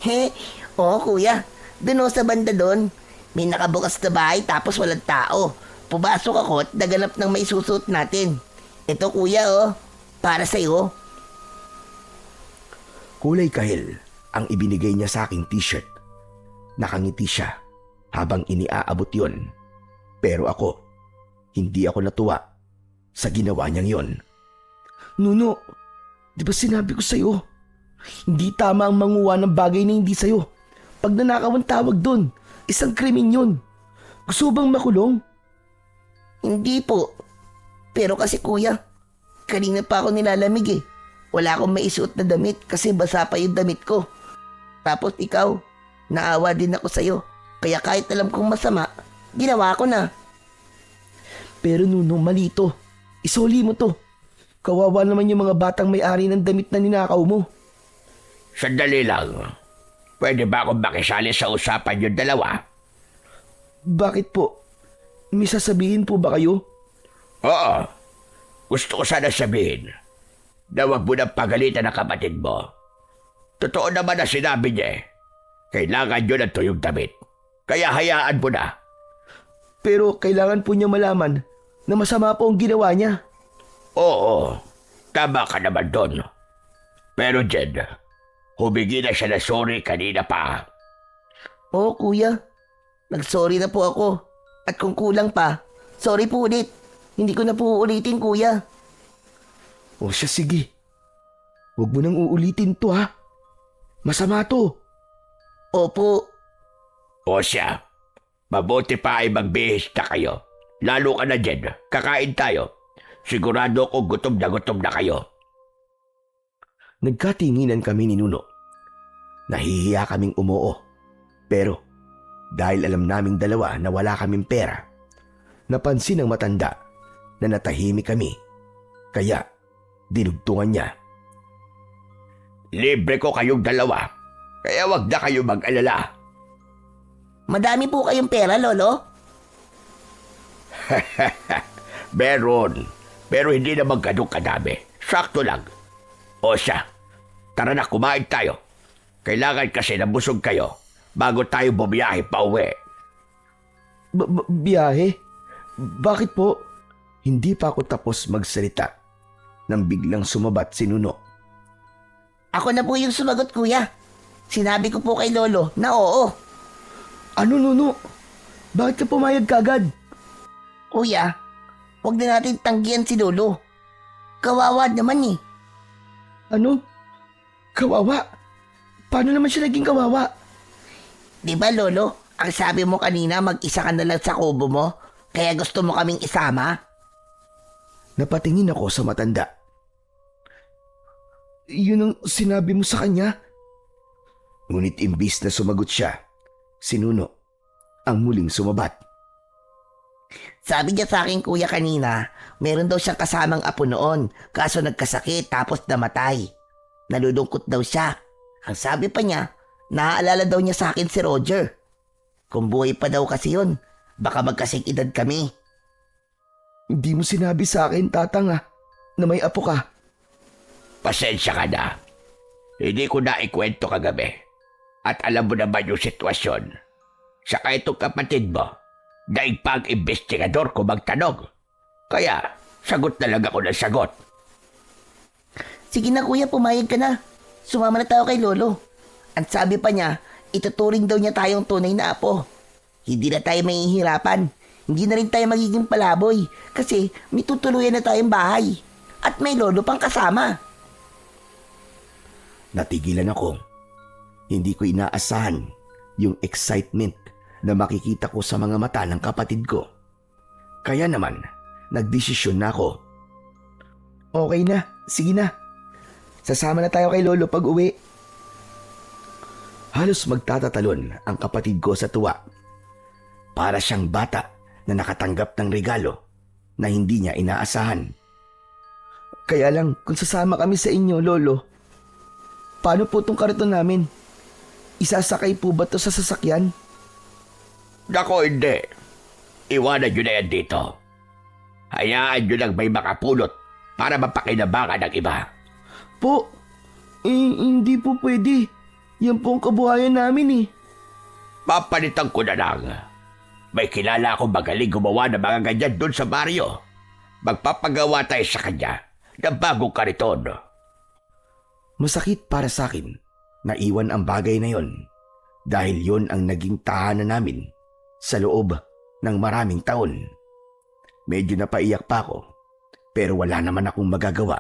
He, oo kuya. Doon sa banda doon, may nakabukas na bahay tapos walang tao. Pumasok ako at naganap ng may susuot natin. Ito kuya oh, para sa'yo. Kulay kahil ang ibinigay niya sa aking t-shirt. Nakangiti siya habang iniaabot yon. Pero ako, hindi ako natuwa sa ginawa niyang yon. Nuno, di ba sinabi ko sa'yo? Hindi tama ang manguha ng bagay na hindi sa'yo. Pag nanakaw ang tawag doon, isang krimen yun. Gusto bang makulong? Hindi po. Pero kasi kuya, kanina pa ako nilalamig eh. Wala akong maisuot na damit kasi basa pa yung damit ko. Tapos ikaw, naawa din ako sa'yo. Kaya kahit alam kong masama, ginawa ko na. Pero Nuno, mali to. Isoli mo to. Kawawa naman yung mga batang may-ari ng damit na ninakaw mo. Sandali lang. Pwede ba akong makisali sa usapan yung dalawa? Bakit po? May sasabihin po ba kayo? Oo. Gusto ko sana sabihin na huwag mo nang pagalitan ng kapatid mo. Totoo naman na sinabi niya eh. Kailangan nyo ng tuyong damit. Kaya hayaan mo na. Pero kailangan po niya malaman na masama po ang ginawa niya. Oo. Tama ka naman doon. Pero Jed, humingi na siya na sorry kanina pa. Oo kuya, nag-sorry na po ako. At kung kulang pa, sorry po ulit. Hindi ko na po uulitin kuya. O siya, sige. Huwag mo nang uulitin to ha. Masama to. Opo. O siya, mabuti pa ay magbihis na kayo. Lalo ka na Jed, kakain tayo. Sigurado ko gutom na kayo. Nagkatinginan kami ni Nuno. Nahihiya kaming umuo. Pero dahil alam naming dalawa na wala kaming pera, napansin ng matanda na natahimik kami. Kaya dinugtungan niya. Libre ko kayong dalawa. Kaya wag na kayo mag-alala. Madami po kayong pera, lolo? Meron. Pero hindi naman ganun kadami. Sakto lang. O siya, tara na kumain tayo. Kailangan kasi na busog kayo bago tayo bumiyahe pa uwi. Biyahe? Bakit po? Hindi pa ako tapos magsalita nang biglang sumabat si Nuno. Ako na po yung sumagot, kuya. Sinabi ko po kay Lolo na oo. Ano, Nuno? Bakit ka pumayag kagad? Kuya, huwag na natin tanggihan si Lolo. Kawawa naman eh. Ano? Kawawa? Paano naman siya naging kawawa? Di ba, Lolo? Ang sabi mo kanina, mag-isa ka na lang sa kubo mo, kaya gusto mo kaming isama? Napatingin ako sa matanda. Yun ang sinabi mo sa kanya? Ngunit imbis na sumagot siya, si Nuno ang muling sumabat. Sabi niya sa akin, kuya, kanina, meron daw siyang kasamang apo noon, kaso nagkasakit tapos namatay. Nalulungkot daw siya. Ang sabi pa niya, naaalala daw niya sa akin si Roger. Kung buhay pa daw kasi yun, baka magkasing edad kami. Hindi mo sinabi sa akin, tatang na may apo ka. Pasensya ka na. Hindi ko na ikwento kagabi. At alam mo naman yung sitwasyon. Saka itong kapatid mo, daig pang investigador ko magtanong. Kaya, sagot na lang ako ng sagot. Sige na, kuya, pumayag ka na. Sumama na tayo kay Lolo. Ang sabi pa niya, ituturing daw niya tayong tunay na apo. Hindi na tayo mahihirapan. Hindi na rin tayo magiging palaboy kasi may tutuluyan na tayong bahay. At may Lolo pang kasama. Natigilan ako. Hindi ko inaasahan yung excitement na makikita ko sa mga mata ng kapatid ko. Kaya naman, nagdesisyon na ako. Okay na, sige na. Sasama na tayo kay Lolo pag uwi. Halos magtatatalon ang kapatid ko sa tuwa. Para siyang bata na nakatanggap ng regalo na hindi niya inaasahan. Kaya lang, kung sasama kami sa inyo, Lolo, paano po itong kariton namin? Isasakay po ba ito sa sasakyan? Nako, hindi. Iwanan nyo na yan dito. Hayaan nyo lang may makapulot para mapakinabangan ng iba. Po, hindi po pwede. Yan po ang kabuhayan namin eh. Papalitan ko na lang. May kilala akong magaling gumawa ng mga ganyan doon sa baryo. Magpapagawa tayo sa kanya ng bagong kariton. Masakit para sa akin na iwan ang bagay na yon dahil yon ang naging tahanan namin sa loob ng maraming taon. Medyo napaiyak pa ako pero wala naman akong magagawa.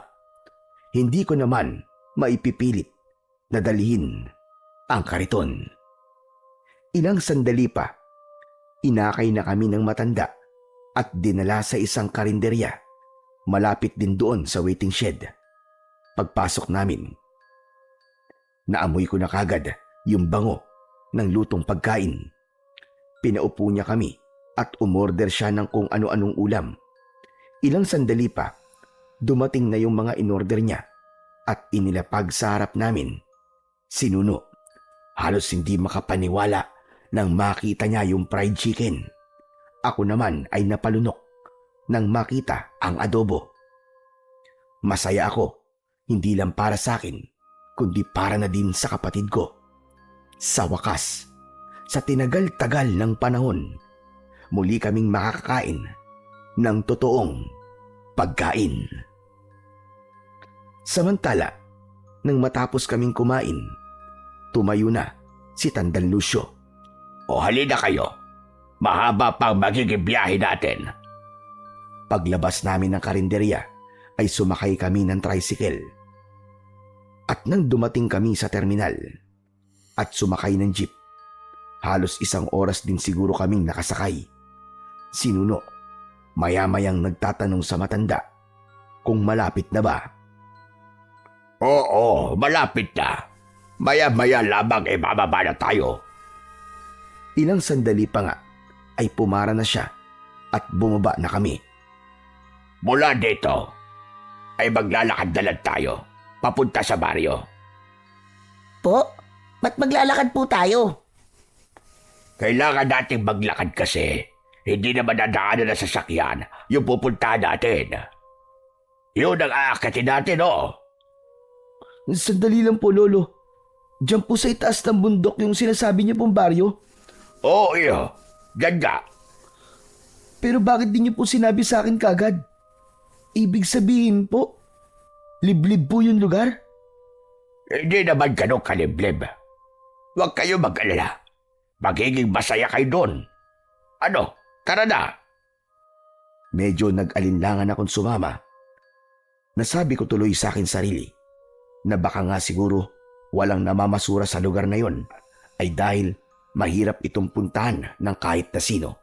Hindi ko naman maipipilit na dalhin ang kariton. Ilang sandali pa, inakay na kami ng matanda at dinala sa isang karinderya malapit din doon sa waiting shed. Pagpasok namin, naamoy ko na kagad yung bango ng lutong pagkain. Pinaupo niya kami at umorder siya ng kung ano-anong ulam. Ilang sandali pa, dumating na yung mga inorder niya at inilapag sa harap namin. Si Nuno, halos hindi makapaniwala nang makita niya yung fried chicken. Ako naman ay napalunok nang makita ang adobo. Masaya ako, hindi lang para sa akin, kundi para na din sa kapatid ko. Sa wakas, sa tinagal-tagal ng panahon, muli kaming makakakain ng totoong pagkain. Samantala, nang matapos kaming kumain, tumayo na si Tandang Lucio. O halina kayo. Mahaba pang magiging biyahe natin. Paglabas namin ng karinderya ay sumakay kami ng tricycle. At nang dumating kami sa terminal at sumakay ng jeep, halos 1 oras din siguro kaming nakasakay. Si Nuno, maya-mayang nagtatanong sa matanda kung malapit na ba. Oo, malapit na. Maya-maya lamang bababa na tayo. Ilang sandali pa nga ay pumara na siya at bumaba na kami. Mula dito ay maglalakad na lang tayo papunta sa baryo. Po, ba't maglalakad po tayo? Kailangan nating maglakad kasi hindi naman nadaanan na sasakyan yung pupuntahan natin. Yun ang aakatin natin, oh. Sandali lang po, Lolo. Diyan po sa itaas ng bundok yung sinasabi niyo pong baryo. Oo, iyo. Diyan nga. Pero bakit di niyo po sinabi sa akin kagad? Ibig sabihin po, liblib po yung lugar? Hindi naman ganun kaliblib. Huwag kayo mag-alala. Magiging masaya kayo doon. Ano, tara na. Medyo nag-alinlangan akong sumama. Nasabi ko tuloy sa akin sarili na baka nga siguro walang namamasura sa lugar na yon ay dahil mahirap itong puntahan ng kahit na sino.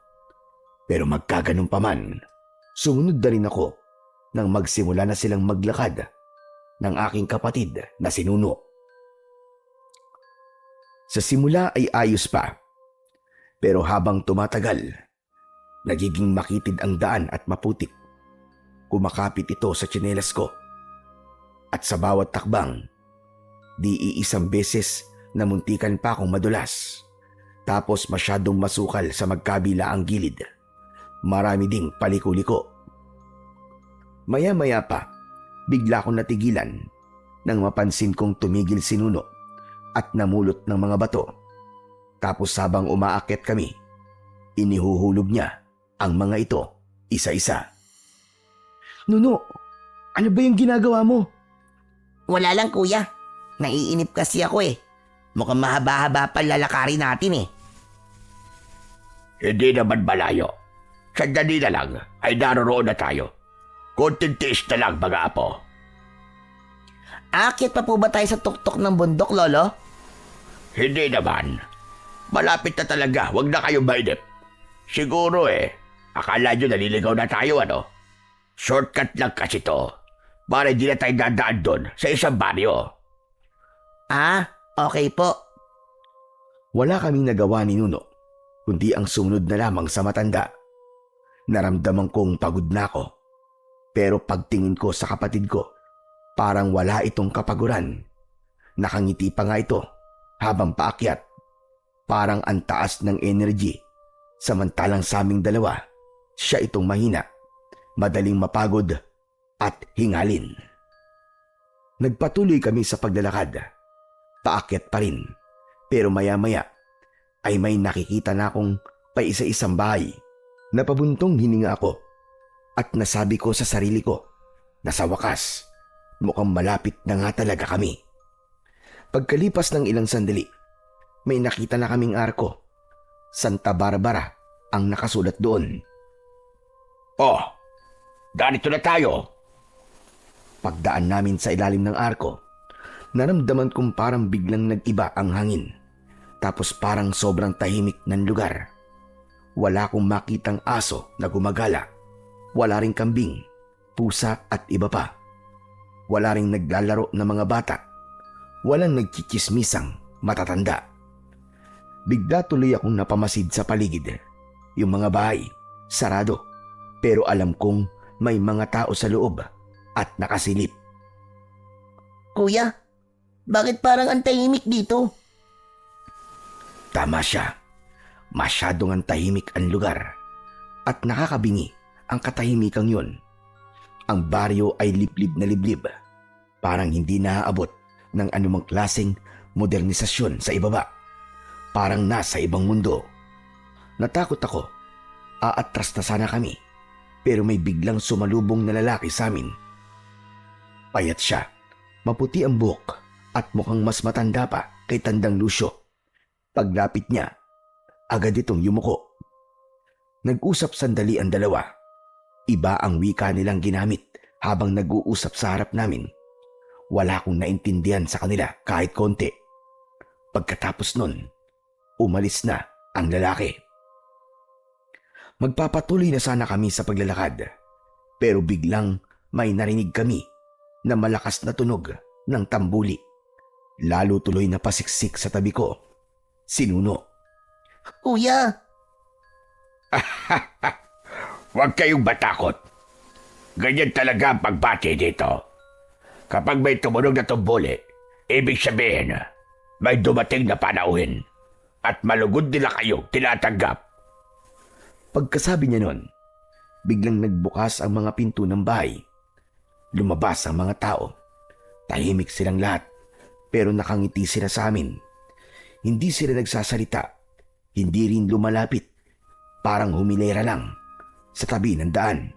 Pero magkaganon pa man, sumunod na rin ako nang magsimula na silang maglakad ng aking kapatid na si Nuno. Sa simula ay ayos pa, pero habang tumatagal, nagiging makitid ang daan at maputik. Kumakapit ito sa tsinelas ko. At sa bawat takbang, di iisang beses na muntikan pa akong madulas. Tapos masyadong masukal sa magkabila ang gilid. Marami ding paliko-liko. Maya-maya pa, bigla akong natigilan nang mapansin kong tumigil si Nuno at namulot ng mga bato. Tapos habang umaakyat kami, inihuhulog niya ang mga ito isa-isa. Nuno, ano ba yung ginagawa mo? Wala lang kuya. Naiinip kasi ako eh. Mukhang mahaba-haba pa lalakarin natin eh. Hindi naman malayo. Sandali na lang ay naroroon na tayo. Konting tiis na lang, mga apo. Aakyat pa po ba tayo sa tuktok ng bundok, Lolo? Hindi naman. Malapit na talaga, huwag na kayong mainip. Siguro akala nyo naliligaw na tayo, ano? Shortcut lang kasi to. Para hindi na tayo dadaan doon sa isang baryo. Ah, okay po. Wala kaming nagawa ni Nuno, kundi ang sumunod na lamang sa matanda. Naramdaman kong pagod na ako. Pero pagtingin ko sa kapatid ko, parang wala itong kapaguran. Nakangiti pa nga ito habang paakyat. Parang ang taas ng energy. Samantalang sa aming dalawa, siya itong mahina, madaling mapagod at hingalin. Nagpatuloy kami sa paglalakad. Paakyat pa rin, pero maya-maya ay may nakikita na akong paisa-isang bahay. Napabuntong hininga ako at nasabi ko sa sarili ko na sa wakas, mukhang malapit na nga talaga kami. Pagkalipas ng ilang sandali, may nakita na kaming arko. Santa Barbara ang nakasulat doon. Oh, ganito na tayo. Pagdaan namin sa ilalim ng arko, naramdaman kong parang biglang nag-iba ang hangin. Tapos parang sobrang tahimik ng lugar. Wala akong makitang aso na gumagala. Wala ring kambing, pusa at iba pa. Wala ring naglalaro na mga bata. Walang nagchichismisang matatanda. Bigla tuloy akong napamasid sa paligid. Yung mga bahay, sarado. Pero alam kong may mga tao sa loob at nakasilip. Kuya, bakit parang ang tahimik dito? Tama siya. Masyadong ang tahimik ang lugar. At nakakabingi ang katahimikang yun. Ang baryo ay liblib na liblib. Parang hindi naaabot ng anumang klaseng modernisasyon sa ibaba. Parang nasa ibang mundo. Natakot ako. Aatras na sana kami. Pero may biglang sumalubong na lalaki sa amin. Payat siya. Maputi ang buhok at mukhang mas matanda pa kay Tandang Lucio. Paglapit niya, agad itong yumuko. Nag-usap sandali ang dalawa. Iba ang wika nilang ginamit habang nag-uusap sa harap namin. Wala akong naintindihan sa kanila kahit konti. Pagkatapos nun, umalis na ang lalaki. Magpapatuloy na sana kami sa paglalakad, pero biglang may narinig kami na malakas na tunog ng tambuli. Lalo tuloy na pasiksik sa tabi ko. Si Nuno. Kuya, Huwag kayong matakot. Ganyan talaga ang pagbati dito. Kapag may tumunog na tumbuli, ibig sabihin, may dumating na panauhin at malugod nila kayong tinatanggap. Pagkasabi niya nun, biglang nagbukas ang mga pinto ng bahay. Lumabas ang mga tao. Tahimik silang lahat. pero nakangiti sila sa amin. Hindi sila nagsasalita, hindi rin lumalapit, parang humilera lang sa tabi ng daan.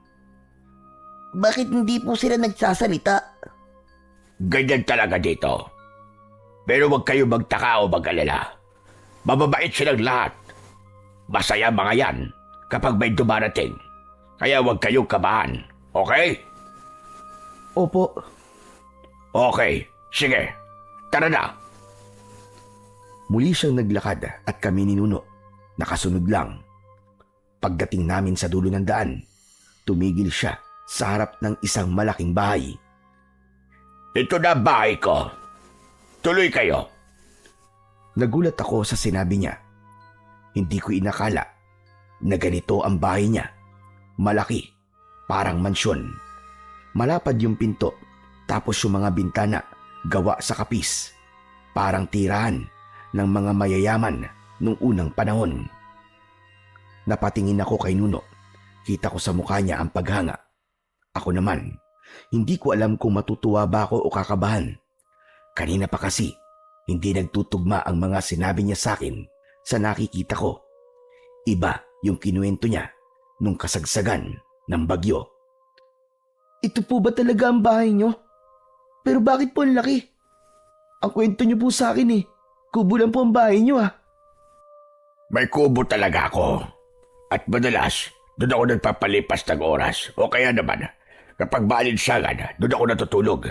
Bakit hindi po sila nagsasalita? Ganyan talaga dito. Pero huwag kayo magtaka o mag-alala. Mababait silang lahat. Masaya mga yan kapag may dumarating. Kaya huwag kayong kabahan. Okay? Opo. Okay. Sige. Tara na. Muli siyang naglakad at kami ni Nuno. Nakasunod lang. Pagdating namin sa dulo ng daan, tumigil siya sa harap ng isang malaking bahay. Ito na bahay ko. Tuloy kayo. Nagulat ako sa sinabi niya. Hindi ko inakala na ganito ang bahay niya. Malaki, parang mansyon. Malapad yung pinto, tapos yung mga bintana gawa sa kapis. Parang tirahan ng mga mayayaman nung unang panahon. Napatingin ako kay Nuno. Kita ko sa mukha niya ang paghanga. Ako naman, hindi ko alam kung matutuwa ba ako o kakabahan. Kanina pa kasi, hindi nagtutugma ang mga sinabi niya sa akin sa nakikita ko. Iba yung kinuwento niya nung kasagsagan ng bagyo. Ito po ba talaga ang bahay niyo? Pero bakit po ang laki? Ang kwento niyo po sa akin kubo lang po ang bahay niyo May kubo talaga ako. At madalas, doon ako nagpapalipas ng oras. O kaya naman, kapag maalinsangan, doon ako natutulog.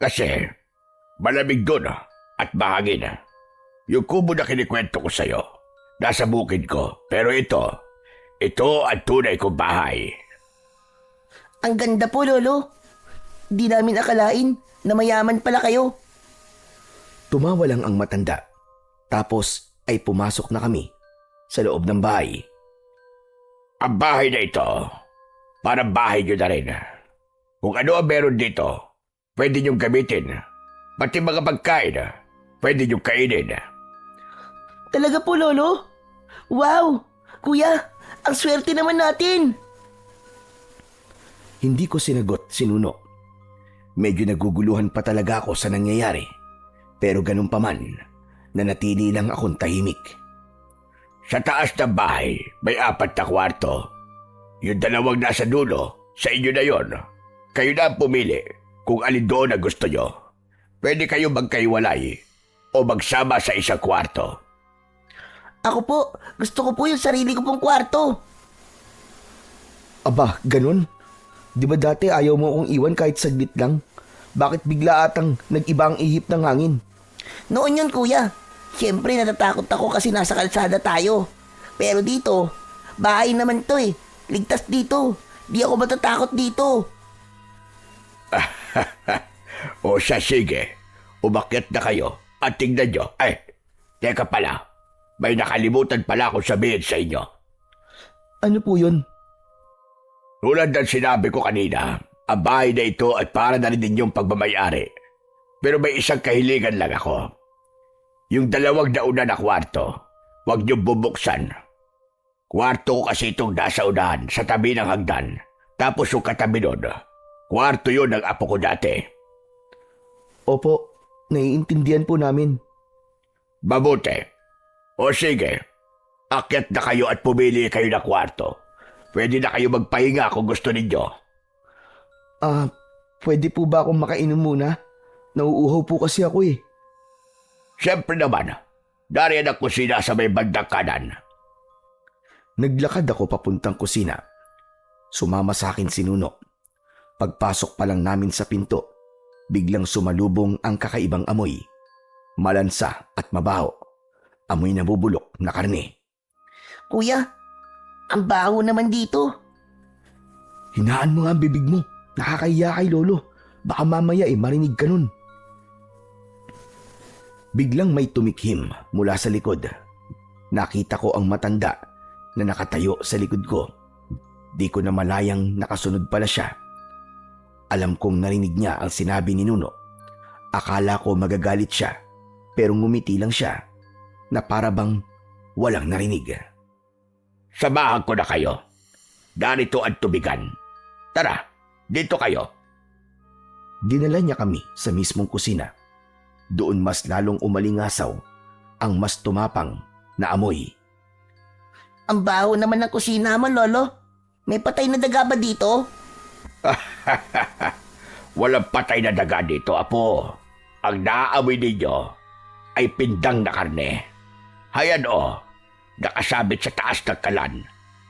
Kasi, malamig doon at mahangin. Yung kubo na kinikwento ko sa'yo, nasa bukid ko. Pero ito ang tunay kong bahay. Ang ganda po, Lolo. Di namin akalain na mayaman pala kayo. Tumawa lang ang matanda. Tapos ay pumasok na kami sa loob ng bahay. Ang bahay na ito, parang bahay nyo na rin. Kung ano ang meron dito, pwede nyong gamitin. Pati mga pagkain, pwede nyong kainin. Talaga po, Lolo? Wow! Kuya, ang swerte naman natin! Hindi ko sinagot si Nuno. Medyo naguguluhan pa talaga ako sa nangyayari. Pero ganun pa man, nanatili lang akong tahimik. Sa taas ng bahay, may 4 na kwarto. Yung 2 nasa dulo, sa inyo na yon. Kayo na ang pumili kung alin doon na gusto nyo. Pwede kayo magkaiwalay o magsama sa isang kwarto. Ako po, gusto ko po yung sarili ko pong kwarto. Aba, ganun? Di ba dati ayaw mo akong iwan kahit saglit lang? Bakit bigla atang nag-iba ang ihip ng hangin? Noon yun, kuya. Siyempre, natatakot ako kasi nasa kalsada tayo. Pero dito, bahay naman to Ligtas dito. Di ako matatakot dito. O siya, sige. Umakyat na kayo at tingnan nyo. Ay, teka pala. May nakalimutan pala akong sabihin sa inyo. Ano po yun? Tulad ng sinabi ko kanina, ang bahay na ito ay para na rin ninyong pagmamayari. Pero may isang kahilingan lang ako. Yung 2 nauna na kwarto, huwag niyong bubuksan. Kwarto ko kasi itong nasa unahan sa tabi ng hagdan. Tapos yung katabi nun, kwarto yun ng apo ko dati. Opo, naiintindihan po namin. Mabuti. O sige, akyat na kayo at pumili kayo ng kwarto. Pwede na kayo magpahinga kung gusto ninyo. Pwede po ba akong makainom muna? Nauuhaw po kasi ako Siyempre naman, dariyan ang kusina sa may bandang kanan. Naglakad ako papuntang kusina. Sumama sa akin si Nuno. Pagpasok pa lang namin sa pinto, biglang sumalubong ang kakaibang amoy. Malansa at mabaho. Amoy nabubulok na karne. Kuya, ang baho naman dito. Hinaan mo nga ang bibig mo. Nakakahiya kay Lolo. Baka mamaya marinig ka nun. Biglang may tumikhim mula sa likod. Nakita ko ang matanda na nakatayo sa likod ko. Di ko na malayang nakasunod pala siya. Alam kong narinig niya ang sinabi ni Nuno. Akala ko magagalit siya, pero ngumiti lang siya na para bang walang narinig. Samahan ko na kayo. Narito ang tubigan. Tara, dito kayo. Dinala niya kami sa mismong kusina. doon mas lalong umalingasaw ang mas tumapang na amoy. Ang baho naman ng kusina mo, Lolo. May patay na daga ba dito? Walang patay na daga dito, Apo. Ang naaamoy ninyo ay pindang na karne. Hayan nakasabit sa taas ng kalan.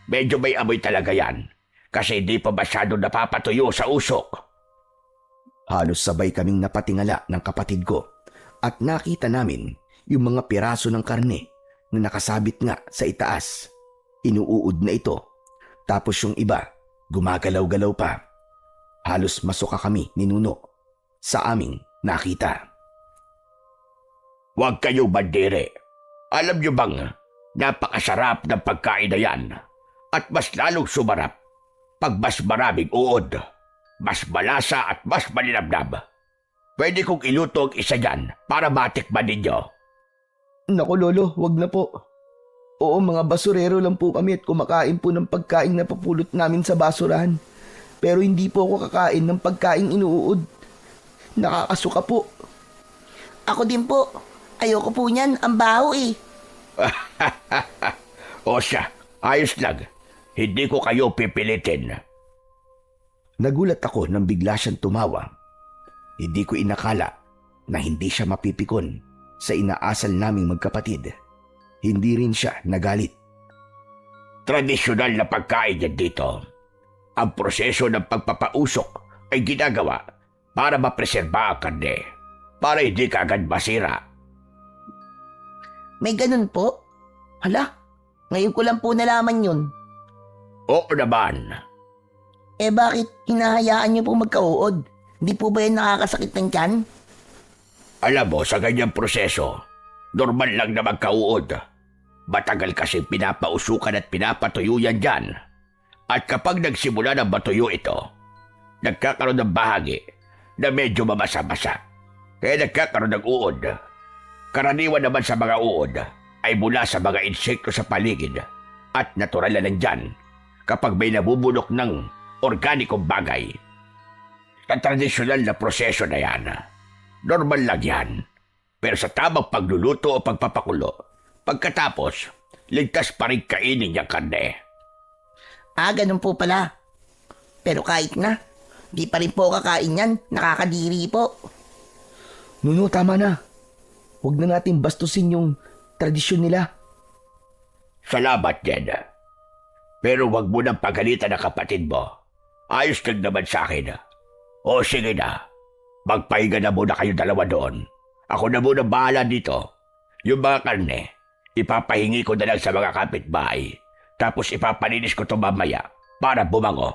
Medyo may amoy talaga yan kasi hindi pa masyado napapatuyo sa usok. Halos sabay kaming napatingala ng kapatid ko at nakita namin yung mga piraso ng karne na nakasabit nga sa itaas. Inuuod na ito. Tapos yung iba, gumagalaw-galaw pa. Halos masuka kami ni Nuno sa aming nakita. Huwag kayo bandire. Alam nyo bang napakasarap ng pagkain na yan at mas lalong sumarap pag mas maraming uod, mas malasa at mas malinamnam. Pwede kong iluto ang isa dyan para matikman ninyo. Naku lolo, wag na po. Oo, mga basurero lang po kami at kumakain po ng pagkain na papulot namin sa basurahan. Pero hindi po ako kakain ng pagkain inuud. Nakakasuka po. Ako din po. Ayoko po niyan. Ang baho eh. O siya, ayos lang. Hindi ko kayo pipilitin. Nagulat ako nang bigla siyang tumawa. Hindi ko inakala na hindi siya mapipikon sa inaasal naming magkapatid. Hindi rin siya nagalit. Tradisyonal na pagkain yan dito. Ang proseso ng pagpapausok ay ginagawa para mapreserba ang karne, para hindi kaagad masira. May ganun po? Hala, ngayon ko lang po nalaman yun. Oo naman. Eh bakit hinahayaan niyo po magkauod? Hindi po ba yan nakakasakit ng tiyan? Alam mo, sa ganyang proseso, normal lang na magkauod. Matagal kasi pinapausukan at pinapatuyo yan dyan. At kapag nagsimula na matuyo ito, nagkakaroon ng bahagi na medyo mamasa-masa. Kaya nagkakaroon ng uod. Karaniwan naman sa mga uod ay mula sa mga insekto sa paligid at natural na nandyan kapag may nabubulok ng organikong bagay. Sa tradisyonal na proseso na yan, normal lang yan. Pero sa tamang pagluluto o pagpapakulo, pagkatapos, ligtas pa rin kainin niyang karne. Ah, ganun po pala. Pero kahit na, di pa rin po kakain yan. Nakakadiri po. Nuno, tama na. Huwag na natin bastusin yung tradisyon nila. Salamat, Jed. Pero wag mo nang pagalitan ng kapatid mo. Ayos lang naman sa akin. O sige na, magpahinga na muna kayo dalawa doon. Ako na muna bahala dito. Yung mga karne, ipapahingi ko na lang sa mga kapitbahay. Tapos ipapalinis ko ito mamaya para bumango.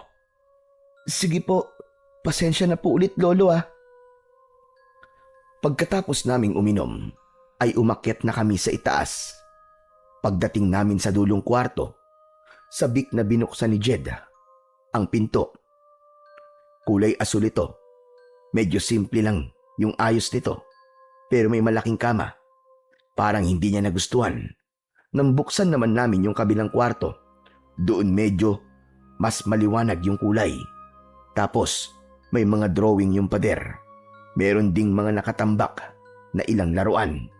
Sige po, pasensya na po ulit lolo ah. Pagkatapos naming uminom, ay umakyat na kami sa itaas. Pagdating namin sa dulong kwarto, sabik na binuksan ni Jed ang pinto. Kulay asul ito. Medyo simple lang yung ayos nito. Pero may malaking kama. Parang hindi niya nagustuhan. Nang buksan naman namin yung kabilang kwarto, doon medyo mas maliwanag yung kulay. Tapos may mga drawing yung pader. Meron ding mga nakatambak na ilang laruan.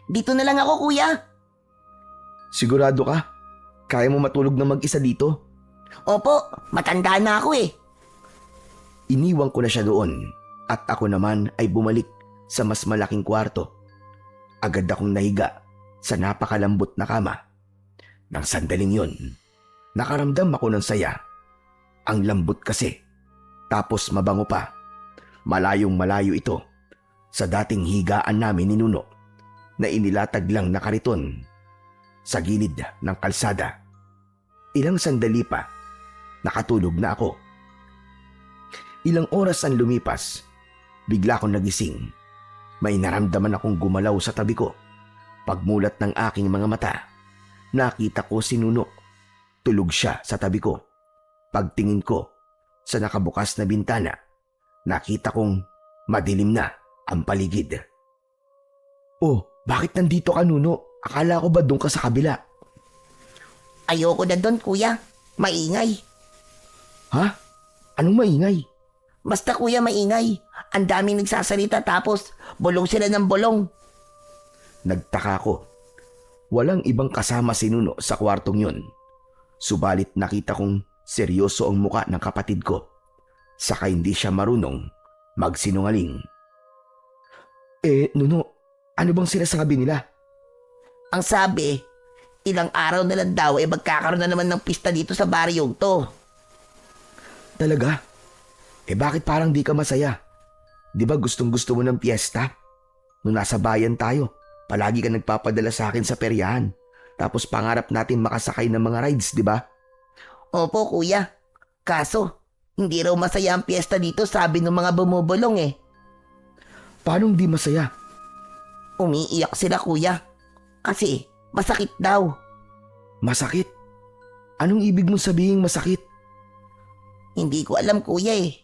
Dito na lang ako, kuya. Sigurado ka? Kaya mo matulog na mag-isa dito? Opo, matanda na ako eh. Iniwan ko na siya doon at ako naman ay bumalik sa mas malaking kwarto. Agad akong nahiga sa napakalambot na kama. Nang sandaling yon, nakaramdam ako ng saya. Ang lambot kasi, tapos mabango pa. Malayong malayo ito sa dating higaan namin ni Nuno na inilatag lang na kariton sa gilid ng kalsada. Ilang sandali pa, nakatulog na ako. Ilang oras ang lumipas, bigla akong nagising. May naramdaman akong gumalaw sa tabi ko. Pagmulat ng aking mga mata, nakita ko si Nuno. Tulog siya sa tabi ko. Pagtingin ko sa nakabukas na bintana, nakita kong madilim na ang paligid. Oh, bakit nandito ka, Nuno? Akala ko ba doon ka sa kabila? Ayoko na doon, kuya. Maingay. Ha? Anong maingay? Basta kuya maingay. Ang daming nagsasalita tapos bulong sila ng bulong. Nagtaka ko. Walang ibang kasama si Nuno sa kwartong yun. Subalit nakita kong seryoso ang muka ng kapatid ko. Saka hindi siya marunong magsinungaling. Nuno, ano bang sinasabi nila? Ang sabi, ilang araw na lang daw magkakaroon na naman ng pista dito sa baryong to. Talaga? Bakit parang di ka masaya? Di ba gustong gusto mo ng piyesta? Nung nasa bayan tayo, palagi ka nagpapadala sa akin sa peryahan. Tapos pangarap natin makasakay ng mga rides, di ba? Opo kuya. Kaso, hindi raw masaya ang piyesta dito sabi ng mga bumubulong eh. Paano di masaya? Umiiyak sila kuya. Kasi masakit daw. Masakit? Anong ibig mong sabihin masakit? Hindi ko alam kuya eh.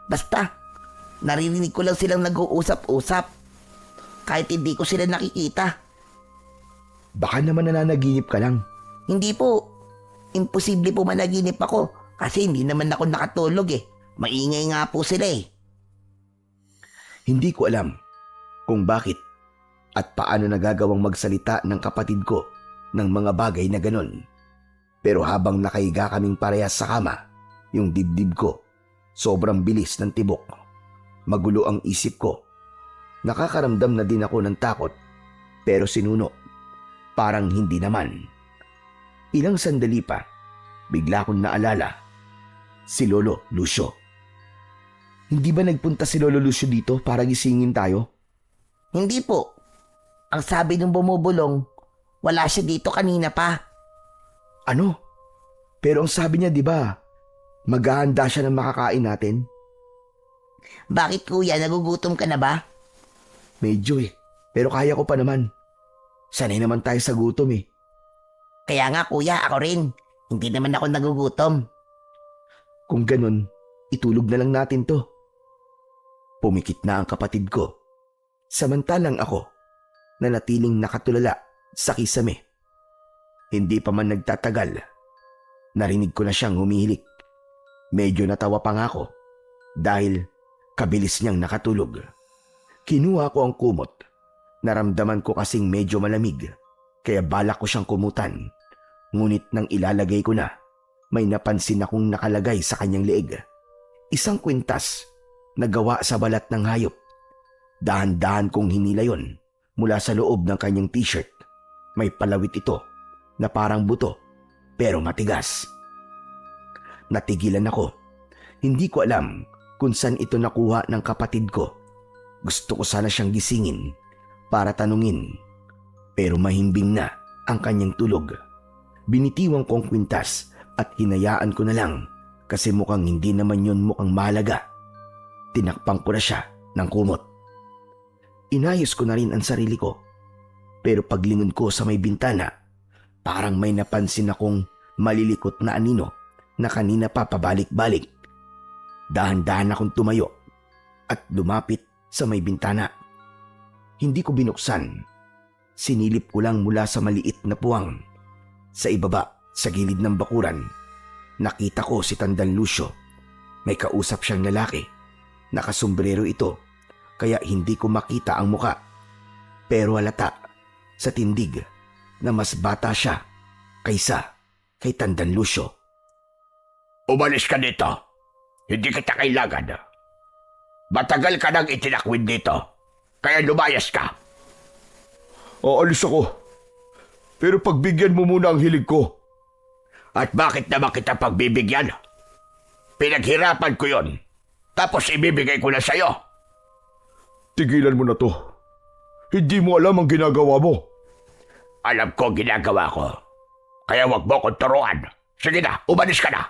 Basta, naririnig ko lang silang nag-uusap-usap. Kahit hindi ko sila nakikita. Baka naman nananaginip ka lang. Hindi po. Imposible po managinip ako. Kasi hindi naman ako nakatulog eh. Maingay nga po sila eh. Hindi ko alam kung bakit at paano nagagawang magsalita ng kapatid ko ng mga bagay na ganon. Pero habang nakahiga kaming parehas sa kama, yung dibdib ko, sobrang bilis ng tibok. Magulo ang isip ko. Nakakaramdam na din ako ng takot, pero si Nuno, parang hindi naman. Ilang sandali pa, bigla kong naalala, si Lolo Lucio. Hindi ba nagpunta si Lolo Lucio dito para gisingin tayo? Hindi po. Ang sabi ng bumubulong, wala siya dito kanina pa. Ano? Pero ang sabi niya, di ba, maghahanda siya ng makakain natin? Bakit kuya, nagugutom ka na ba? Medyo pero kaya ko pa naman. Sanay naman tayo sa gutom eh. Kaya nga kuya, ako rin. Hindi naman ako nagugutom. Kung ganun, itulog na lang natin to. Pumikit na ang kapatid ko. Samantalang ako, nanatiling nakatulala sa kisame. Hindi pa man nagtatagal, narinig ko na siyang humihilik. Medyo natawa pa nga ako dahil kabilis niyang nakatulog. Kinuha ko ang kumot. Naramdaman ko kasing medyo malamig, kaya balak ko siyang kumutan. Ngunit nang ilalagay ko na, may napansin akong nakalagay sa kanyang leeg. Isang kwintas na gawa sa balat ng hayop. Dahan-dahan kong hinila yon mula sa loob ng kanyang t-shirt. May palawit ito na parang buto pero matigas. Natigilan ako. Hindi ko alam kung saan ito nakuha ng kapatid ko. Gusto ko sana siyang gisingin para tanungin, pero mahimbing na ang kanyang tulog. Binitiwan ko ang kwintas at hinayaan ko na lang kasi mukhang hindi naman yun mukhang mahalaga. Tinakpang ko na siya ng kumot. Inayos ko na rin ang sarili ko, pero paglingon ko sa may bintana, parang may napansin akong malilikot na anino na kanina pa pabalik-balik. Dahan-dahan akong tumayo at lumapit sa may bintana. Hindi ko binuksan. Sinilip ko lang mula sa maliit na puwang. Sa ibaba, sa gilid ng bakuran, nakita ko si Tandang Lucio. May kausap siyang lalaki. Nakasombrero ito, kaya hindi ko makita ang muka. Pero halata sa tindig na mas bata siya kaysa kay Tandang Lucio. Umalis ka dito. Hindi kita kailangan. Matagal ka nang itinakwid dito. Kaya lumayas ka. Aalis ako. Pero pagbigyan mo muna ang hilig ko. At bakit naman kita pagbibigyan? Pinaghirapan ko yon. Tapos ibibigay ko na sa'yo. Tigilan mo na to. Hindi mo alam ang ginagawa mo. Alam ko ang ginagawa ko. Kaya wag mo kong turuan. Sige na, umalis ka na.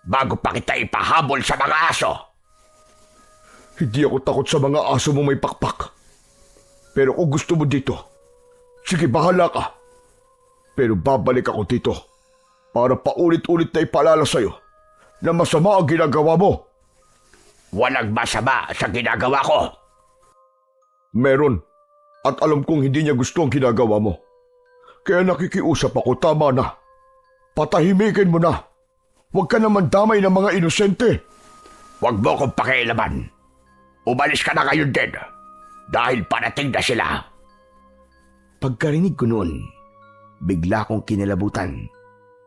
Bago pa kita ipahabol sa mga aso. Hindi ako takot sa mga aso mo may pakpak. Pero kung gusto mo dito, sige bahala ka. Pero babalik ako dito para paulit-ulit na ipaalala sa'yo na masama ang ginagawa mo. Walang masama sa ginagawa ko. Meron. At alam kong hindi niya gusto ang ginagawa mo. Kaya nakikiusap ako, tama na. Patahimikin mo na. Huwag ka naman damay ng mga inosente. Huwag mo kong pakialaman. Umalis ka na ngayon din. Dahil parating na sila. Pagkarinig ko noon, bigla kong kinalabutan.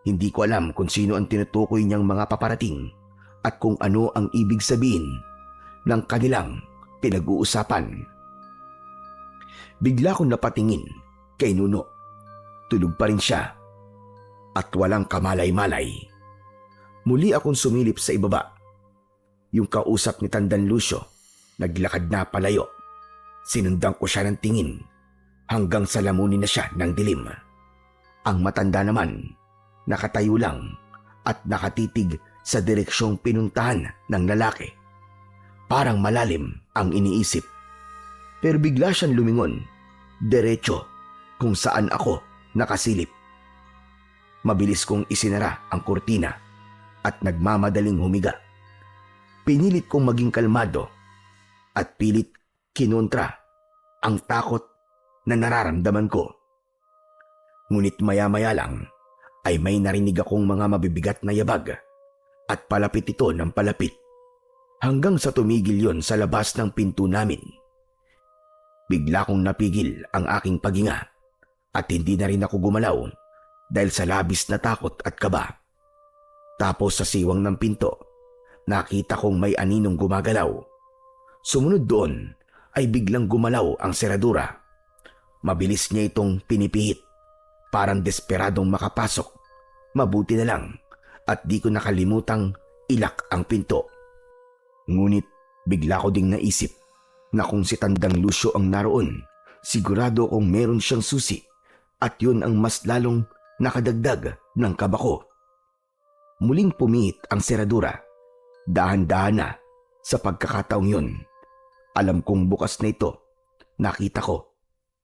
Hindi ko alam kung sino ang tinutukoy niyang mga paparating at kung ano ang ibig sabihin ng kanilang pinag-uusapan. Bigla kong napatingin kay Nuno. Tulog pa rin siya at walang kamalay-malay. Muli akong sumilip sa ibaba. Yung kausap ni Tandang Lucio, naglakad na palayo. Sinundan ko siya ng tingin hanggang sa lamunin na siya ng dilim. Ang matanda naman, nakatayo lang at nakatitig sa direksyong pinuntahan ng lalaki. Parang malalim ang iniisip. Pero bigla siyang lumingon, diretso kung saan ako nakasilip. Mabilis kong isinara ang kurtina at nagmamadaling humiga. Pinilit kong maging kalmado at pilit kinontra ang takot na nararamdaman ko. Ngunit maya-maya lang ay may narinig akong mga mabibigat na yabag at palapit ito ng palapit hanggang sa tumigil yon sa labas ng pinto namin. Bigla kong napigil ang aking paghinga at hindi na rin ako gumalaw dahil sa labis na takot at kaba. Tapos sa siwang ng pinto, nakita kong may aninong gumagalaw. Sumunod doon ay biglang gumalaw ang seradura. Mabilis niya itong pinipihit, parang desperadong makapasok. Mabuti na lang at di ko nakalimutang ilak ang pinto. Ngunit bigla ko ding naisip na kung si Tandang Lucio ang naroon, sigurado kong meron siyang susi at yun ang mas lalong nakadagdag ng kaba ko. Muling pumihit ang seradura. Dahan-dahan na sa pagkakataong yun. Alam kong bukas na ito. Nakita ko.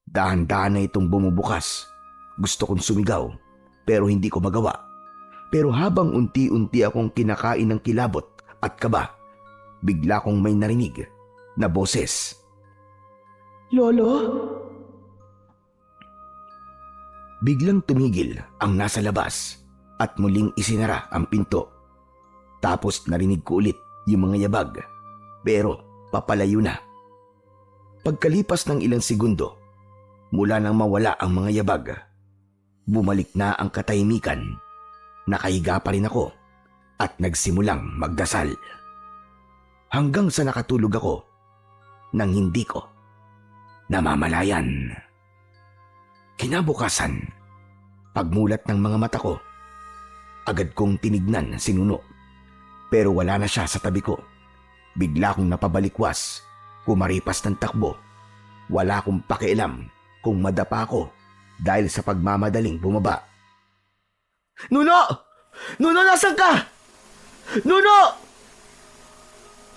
Dahan-dahan na itong bumubukas. Gusto kong sumigaw pero hindi ko magawa. Pero habang unti-unti akong kinakain ng kilabot at kaba, bigla kong may narinig na boses. Lolo? Biglang tumigil ang nasa labas at muling isinara ang pinto. Tapos narinig ko ulit yung mga yabag, pero papalayo na. Pagkalipas ng ilang segundo, mula nang mawala ang mga yabag, bumalik na ang katahimikan. Nakahiga pa rin ako at nagsimulang magdasal. Hanggang sa nakatulog ako nang hindi ko namamalayan. Kinabukasan, pagmulat ng mga mata ko, agad kong tinignan si Nuno. Pero wala na siya sa tabi ko. Bigla akong napabalikwas, kumaripas ng takbo. Wala akong pakialam kung madapa ako dahil sa pagmamadaling bumaba. Nuno! Nuno, nasan ka? Nuno!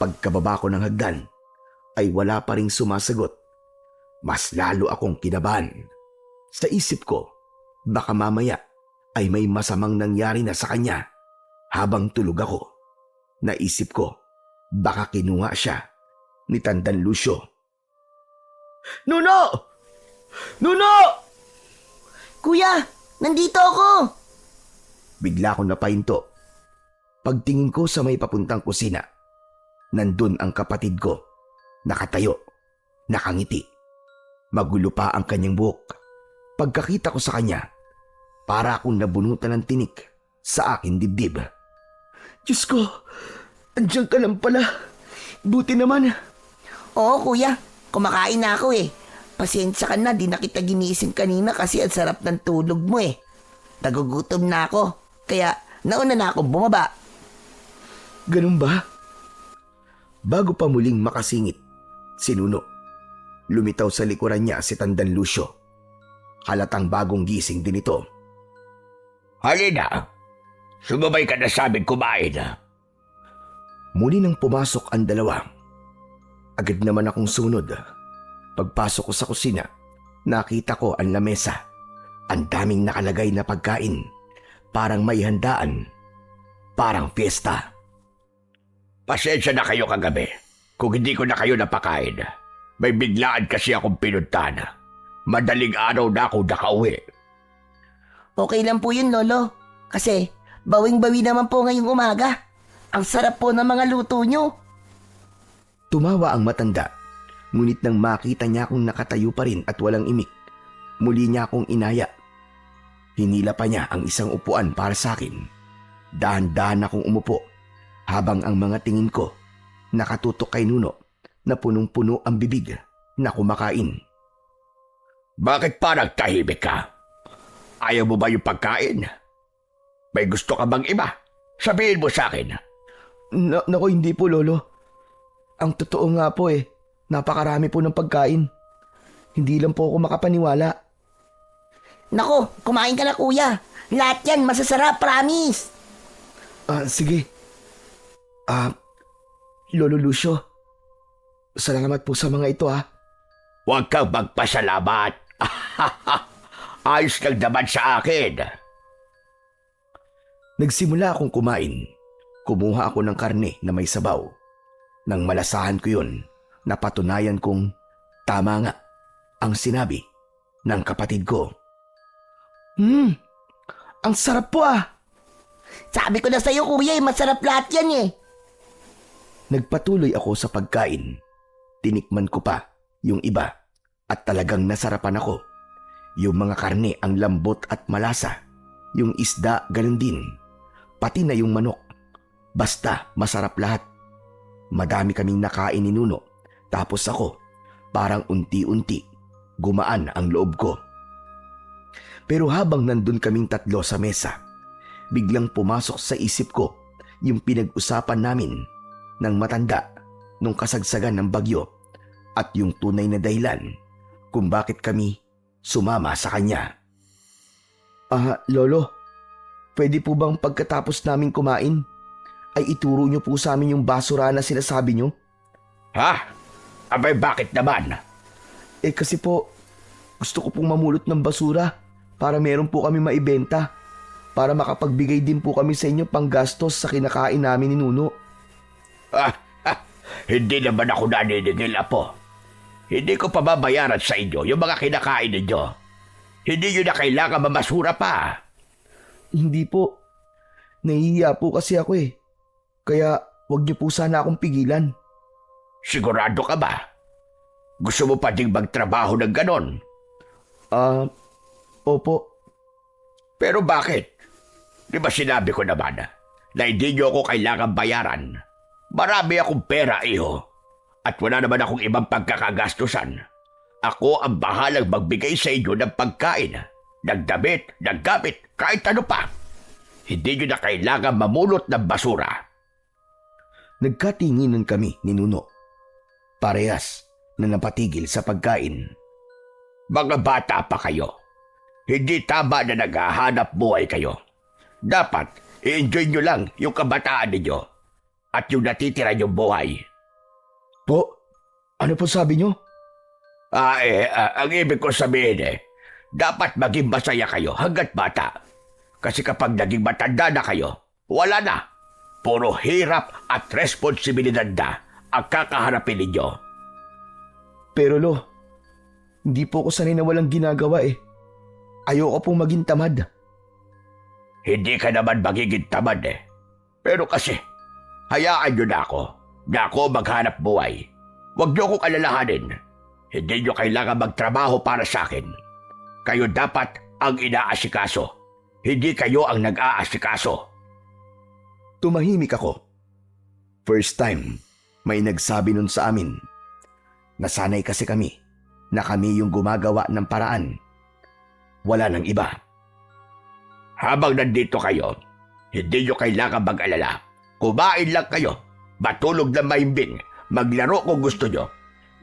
Pagkababa ko ng hagdan, ay wala pa ring sumasagot. Mas lalo akong kinabahan. Sa isip ko, baka mamaya ay may masamang nangyari na sa kanya habang tulog ako. Naisip ko, baka kinuha siya ni Tandang Lucio. Nuno! Nuno! Kuya, nandito ako! Bigla akong napahinto. Pagtingin ko sa may papuntang kusina, nandun ang kapatid ko, nakatayo, nakangiti. Magulo pa ang kanyang buhok. Pagkakita ko sa kanya, para akong nabunutan ng tinik sa aking dibdib. Diyos ko, andiyan ka lang pala. Buti naman. Oo, kuya. Kumakain na ako eh. Pasensya ka na, di na kita ginising kanina kasi ang sarap ng tulog mo eh. Nagugutom na ako, kaya nauna na ako bumaba. Ganun ba? Bago pa muling makasingit, si Nuno, lumitaw sa likuran niya si Tandang Lucio. Halatang bagong gising din ito. Halina, sumabay ka na sa amin kumain. Muli nang pumasok ang dalawa. Agad naman akong sumunod. Pagpasok ko sa kusina, nakita ko ang lamesa. Ang daming nakalagay na pagkain. Parang may handaan. Parang fiesta. Pasensya na kayo kagabi kung hindi ko na kayo napakain. May biglaan kasi akong pinuntahan. Madaling araw na ako nakauwi. Okay lang po yun, Lolo. Kasi bawing-bawi naman po ngayong umaga. Ang sarap po ng mga luto nyo. Tumawa ang matanda, ngunit nang makita niya akong nakatayo pa rin at walang imik, muli niya akong inaya. Hinila pa niya ang isang upuan para sa akin. Dahan-dahan akong umupo habang ang mga tingin ko nakatutok kay Nuno na punong-puno ang bibig na kumakain. Bakit pa nagtahimik ka? Ayaw mo ba yung pagkain? May gusto ka bang iba? Sabihin mo sa akin. Nako, hindi po, Lolo. Ang totoo nga po napakarami po ng pagkain. Hindi lang po ako makapaniwala. Nako, kumain ka na kuya. Lahat yan masasarap, promise. Sige. Lolo Lucio, salamat po sa mga ito Huwag kang magpasalamat. Ayos lang naman sa akin. Nagsimula akong kumain. Kumuha ako ng karne na may sabaw. Nang malasahan ko yun, napatunayan kong tama nga ang sinabi ng kapatid ko. Ang sarap po Sabi ko na sa'yo kuya, masarap lahat yan. Nagpatuloy ako sa pagkain. Tinikman ko pa yung iba at talagang nasarapan ako. Yung mga karne ang lambot at malasa. Yung isda ganun din. Pati na yung manok. Basta masarap lahat. Madami kaming nakain ni Nuno. Tapos ako, parang unti-unti, gumaan ang loob ko. Pero habang nandun kaming tatlo sa mesa, biglang pumasok sa isip ko yung pinag-usapan namin ng matanda nung kasagsagan ng bagyo at yung tunay na dahilan kung bakit kami sumama sa kanya. Lolo, pwede po bang pagkatapos namin kumain ay ituro niyo po sa amin yung basura na sinasabi niyo? Ha? Abay, bakit naman? Kasi po, gusto ko pong mamulot ng basura para meron po kami maibenta. Para makapagbigay din po kami sa inyo panggastos sa kinakain namin ni Nuno. Hindi naman ako naninigil, Apo. Hindi ko pababayaran sa inyo yung mga kinakain ninyo. Hindi nyo na kailangan mamasura pa. Hindi po. Nahihiya po kasi ako Kaya wag niyo po sana akong pigilan. Sigurado ka ba? Gusto mo pa ding magtrabaho ng ganon? Opo. Pero bakit? Di ba sinabi ko naman na hindi nyo ako kailangan bayaran? Marami akong pera, iho. At wala naman akong ibang pagkakagastusan. Ako ang bahalang magbigay sa inyo ng pagkain, ng damit, ng gamit, kahit ano pa. Hindi nyo na kailangan mamulot ng basura. Nagkatinginan kami ni Nuno. Parehas na napatigil sa pagkain. Mga bata pa kayo. Hindi tama na naghahanap buhay kayo. Dapat i-enjoy nyo lang yung kabataan ninyo at yung natitira nyong buhay. Po? Ano po sabi nyo? Ang ibig ko sabihin dapat maging masaya kayo hanggat bata. Kasi kapag naging matanda na kayo, wala na. Puro hirap at responsibilidad na ang kakaharapin ninyo. Pero Lo, hindi po ako sanay na walang ginagawa Ayoko pong maging tamad. Hindi ka naman magiging tamad Pero kasi, hayaan nyo na ako maghanap buhay. Huwag nyo akong alalahanin. Hindi nyo kailangan magtrabaho para sa akin. Kayo dapat ang inaasikaso. Hindi kayo ang nag-aasikaso. Tumahimik ako. First time, may nagsabi nun sa amin. Nasanay kasi kami na kami yung gumagawa ng paraan. Wala nang iba. Habang nandito kayo, hindi nyo kailangan mag-alala. Kumain lang kayo, matulog na mahimbing, maglaro kung gusto nyo.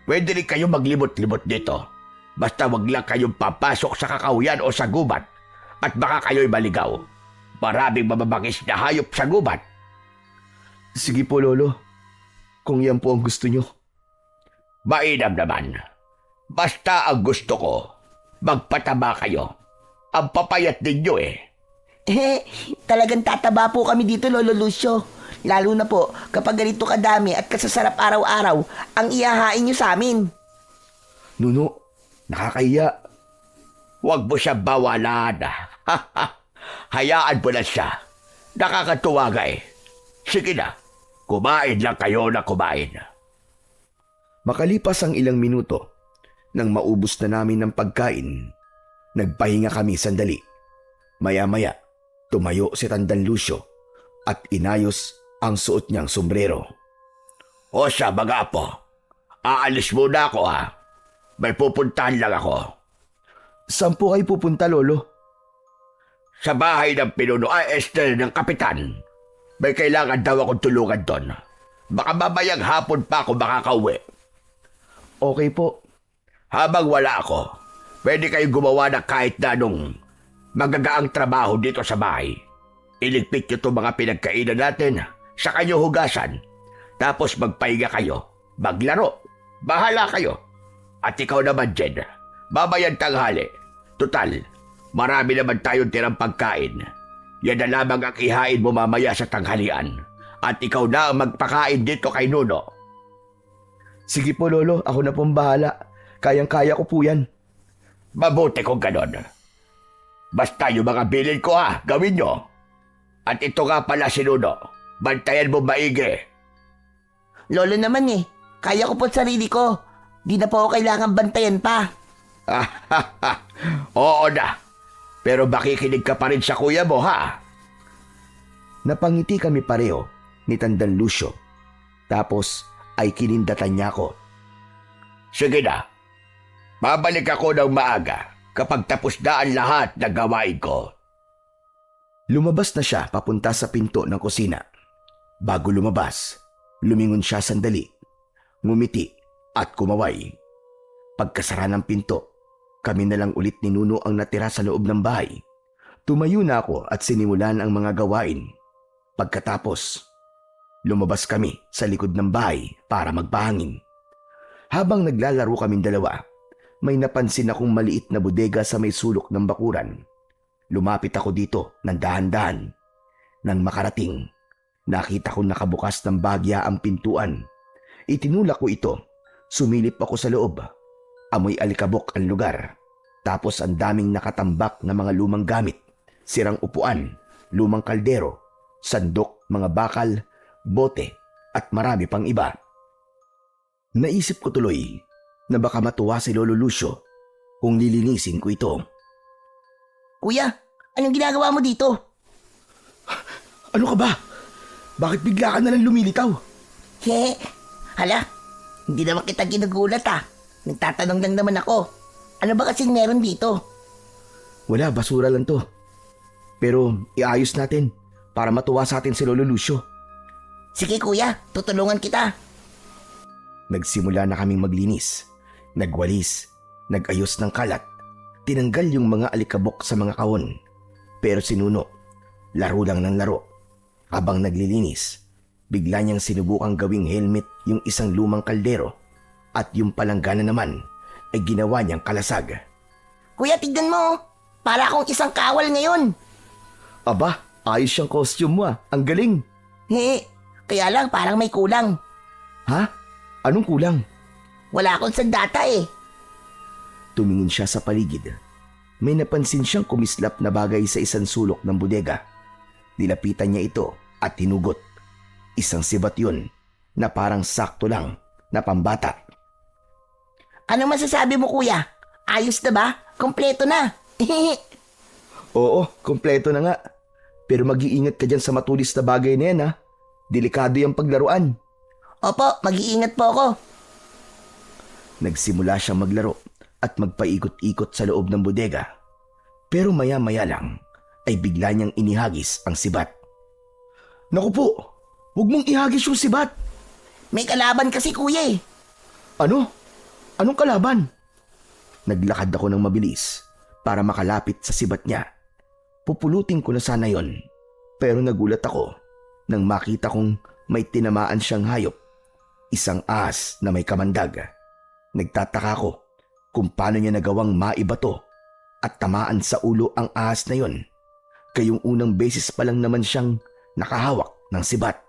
Pwede rin kayo maglimot-limot dito. Basta wag lang kayong papasok sa kakahuyan o sa gubat at baka kayo'y maligaw. Maraming mababangis na hayop sa gubat. Sige po, Lolo. Kung yan po ang gusto nyo. Mainam naman. Basta ang gusto ko, magpataba kayo. Ang papayat ninyo Talagang tataba po kami dito, Lolo Lucio. Lalo na po kapag ganito kadami at kasasarap araw-araw ang ihahain nyo sa amin. Nuno, nakakahiya. Huwag mo siya bawalan. Hayaan mo na siya. Nakakatuwa Sige na, kumain lang kayo na kumain. Makalipas ang ilang minuto, nang maubos na namin ng pagkain, nagpahinga kami sandali. Maya-maya, tumayo si Tandang Lucio at inayos ang suot niyang sombrero. O siya, mga apo. Aalis muna ako ha. May pupuntahan lang ako. Saan po kayo pupunta, Lolo? Sa bahay ng pinuno ng kapitan. May kailangan daw akong tulungan doon. Baka mamayang hapon pa ako makakauwi. Okay po. Habang wala ako, pwede kayong gumawa ng kahit na anong magagaang trabaho dito sa bahay. Iligpit nyo itong mga pinagkainan natin, saka nyo hugasan. Tapos magpahinga kayo, maglaro. Bahala kayo. At ikaw naman, Jen, babayang tanghali. Tutal, marami naman tayong tirang pagkain. Yan na lamang ang ihain mo mamaya sa tanghalian. At ikaw na ang magpakain dito kay Nuno. Sige po, Lolo. Ako na pong bahala. Kayang-kaya ko po yan. Mabuti kung ganon. Basta yung mga bilin ko gawin nyo. At ito nga pala si Nuno. Bantayan mo maigi. Lolo naman kaya ko po sarili ko. Di na po ako kailangan bantayan pa. Oo na. Pero makikinig ka pa rin sa kuya mo, ha? Napangiti kami pareho ni Tandang Lucio. Tapos ay kinindatan niya ako. Sige na. Babalik ako ng maaga kapag tapos na ang lahat ng gawain ko. Lumabas na siya papunta sa pinto ng kusina. Bago lumabas, lumingon siya sandali, ngumiti at kumaway. Pagkasara ng pinto, kami na lang ulit ni Nuno ang natira sa loob ng bahay. Tumayo na ako at sinimulan ang mga gawain. Pagkatapos, lumabas kami sa likod ng bahay para magpahangin. Habang naglalaro kaming dalawa, may napansin akong maliit na bodega sa may sulok ng bakuran. Lumapit ako dito ng dahan-dahan. Nang makarating, nakita ko nakabukas ng bahagya ang pintuan. Itinulak ko ito. Sumilip ako sa loob. Amoy alikabok ang lugar. Tapos ang daming nakatambak na mga lumang gamit. Sirang upuan, lumang kaldero, sandok, mga bakal, bote, at marami pang iba. Naisip ko tuloy na baka matuwa si Lolo Lucio kung lilinisin ko ito. Kuya, anong ginagawa mo dito? Ano ka ba? Bakit bigla ka nalang lumilitaw? Hala, hindi naman kita ginugulat Nagtatanong lang naman ako. Ano ba kasing meron dito? Wala, basura lang to. Pero iayos natin para matuwa sa atin si Lolo Lucio. Sige kuya, tutulungan kita. Nagsimula na kaming maglinis, nagwalis, nagayos ng kalat, tinanggal yung mga alikabok sa mga kahon. Pero si Nuno, laro lang ng laro. Habang naglilinis, bigla niyang sinubukang gawing helmet yung isang lumang kaldero at yung palanggana naman ay ginawa niyang kalasag. Kuya, tignan mo. Para akong isang kawal ngayon. Aba, ayos yung costume mo Ang galing. Kaya lang parang may kulang. Ha? Anong kulang? Wala akong sandata Tumingin siya sa paligid. May napansin siyang kumislap na bagay sa isang sulok ng bodega. Nilapitan niya ito at hinugot. Isang sibat yun na parang sakto lang na pambata. Ano masasabi mo kuya? Ayos na ba? Kompleto na. Oo, kompleto na nga. Pero mag-iingat ka dyan sa matulis na bagay na yan Delikado yung paglaruan. Opo, mag-iingat po ako. Nagsimula siyang maglaro at magpaikot-ikot sa loob ng bodega. Pero maya-maya lang ay bigla niyang inihagis ang sibat. Naku po, huwag mong ihagis yung sibat. May kalaban kasi kuya Ano? Anong kalaban? Naglakad ako ng mabilis para makalapit sa sibat niya. Pupulutin ko na sana yon, pero nagulat ako nang makita kong may tinamaan siyang hayop. Isang ahas na may kamandag. Nagtataka ko kung paano niya nagawang maibato at tamaan sa ulo ang ahas na yon. Kayong unang beses pa lang naman siyang nakahawak ng sibat.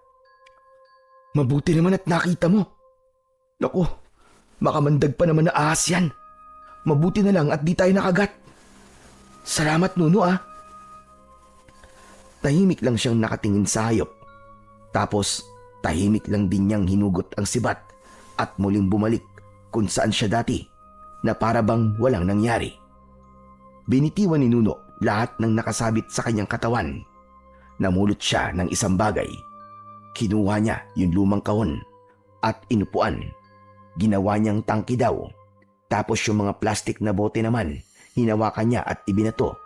Mabuti naman at nakita mo. Naku, makamandag pa naman na ahas yan. Mabuti na lang at di tayo nakagat. Salamat Nuno Tahimik lang siyang nakatingin sa hayop. Tapos tahimik lang din niyang hinugot ang sibat at muling bumalik kung saan siya dati na para bang walang nangyari. Binitiwan ni Nuno lahat ng nakasabit sa kanyang katawan. Namulot siya ng isang bagay. Kinuha niya yung lumang kahon at inupuan. Ginawa niyang tangki daw. Tapos yung mga plastik na bote naman, hinawakan niya at ibinato.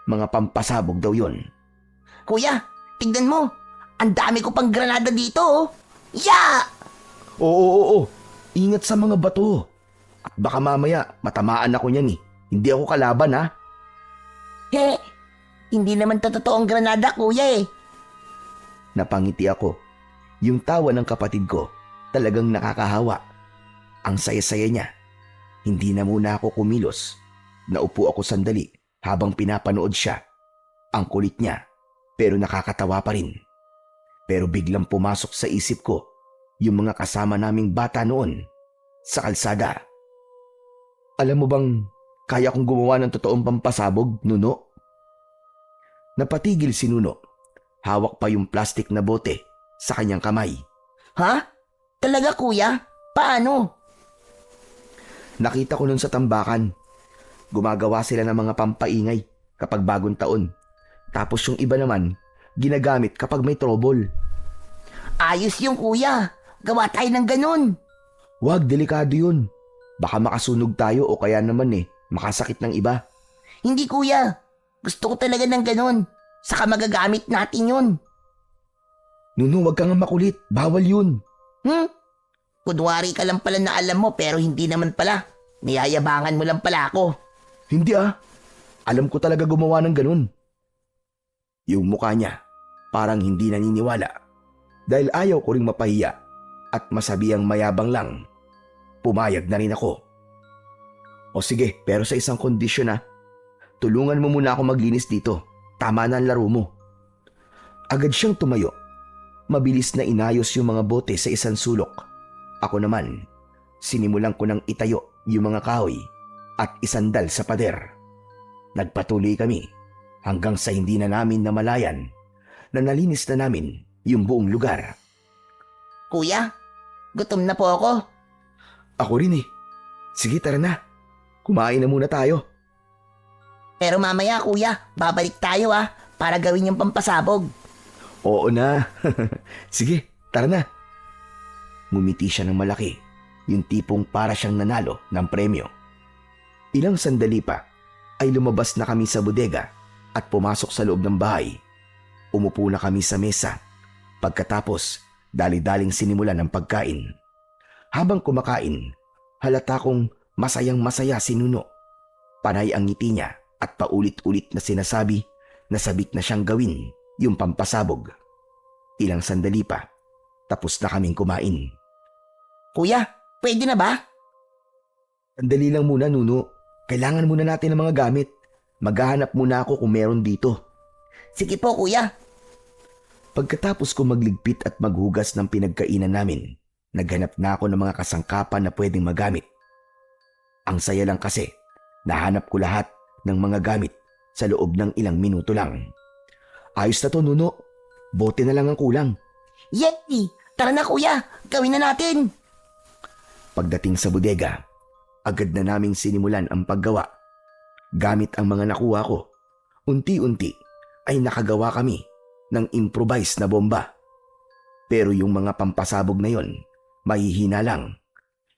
Mga pampasabog daw yon. Kuya, tignan mo. Ang dami ko pang granada dito, oh. Ya! Oo. Ingat sa mga bato. At baka mamaya matamaan ako niyan eh. Hindi ako kalaban ha. He, hindi naman to totoong granada, kuya eh. Napangiti ako. Yung tawa ng kapatid ko talagang nakakahawa. Ang saya-saya niya. Hindi na muna ako kumilos. Naupo ako sandali habang pinapanood siya. Ang kulit niya pero nakakatawa pa rin. Pero biglang pumasok sa isip ko yung mga kasama naming bata noon sa kalsada. Alam mo bang kaya kong gumawa ng totoong pampasabog, Nuno? Napatigil si Nuno. Hawak pa yung plastik na bote sa kanyang kamay. Ha? Talaga, kuya? Paano? Nakita ko nun sa tambakan. Gumagawa sila ng mga pampaingay kapag bagong taon. Tapos yung iba naman, ginagamit kapag may trouble. Ayos yung kuya. Gawa tayo ng ganun. Wag, delikado yun. Baka makasunog tayo o kaya naman makasakit ng iba. Hindi, kuya. Gusto ko talaga ng ganun. Saka magagamit natin yun. Nuno, wag kang makulit. Bawal yun. Kunwari ka lang pala na alam mo pero hindi naman pala. Niyayabangan mo lang pala ako. Hindi Alam ko talaga gumawa ng ganun. Yung mukha niya, parang hindi naniniwala. Dahil ayaw ko ring mapahiya at masabihang mayabang lang. Pumayag na rin ako. O sige, pero sa isang kondisyon tulungan mo muna ako maglinis dito. Tama na ang laro mo. Agad siyang tumayo. Mabilis na inayos yung mga bote sa isang sulok. Ako naman, sinimulan ko ng itayo yung mga kahoy at isandal sa pader. Nagpatuloy kami hanggang sa hindi na namin namalayan na nalinis na namin yung buong lugar. Kuya, gutom na po ako. Ako rin Sige, tara na. Kumain na muna tayo. Pero mamaya, kuya, babalik tayo para gawin yung pampasabog. Oo na. Sige, tara na. Ngumiti siya ng malaki, yung tipong para siyang nanalo ng premyo. Ilang sandali pa ay lumabas na kami sa bodega at pumasok sa loob ng bahay. Umupo na kami sa mesa. Pagkatapos, dali-daling sinimulan ang pagkain. Habang kumakain, halata kong masayang masaya si Nuno. Panay ang ngiti niya at paulit-ulit na sinasabi na sabik na siyang gawin yung pampasabog. Ilang sandali pa, tapos na kaming kumain. Kuya, pwede na ba? Sandali lang muna, Nuno. Kailangan muna natin ng mga gamit. Maghahanap muna ako kung meron dito. Sige po, kuya. Pagkatapos ko magligpit at maghugas ng pinagkainan namin, naghanap na ako ng mga kasangkapan na pwedeng magamit. Ang saya lang kasi, nahanap ko lahat ng mga gamit sa loob ng ilang minuto lang. Ayos na to, Nuno. Bote na lang ang kulang. Yay! Tara na, kuya. Gawin na natin. Pagdating sa bodega, agad na naming sinimulan ang paggawa. Gamit ang mga nakuha ko, unti-unti ay nakagawa kami ng improvised na bomba. Pero yung mga pampasabog na yon, mahihina lang.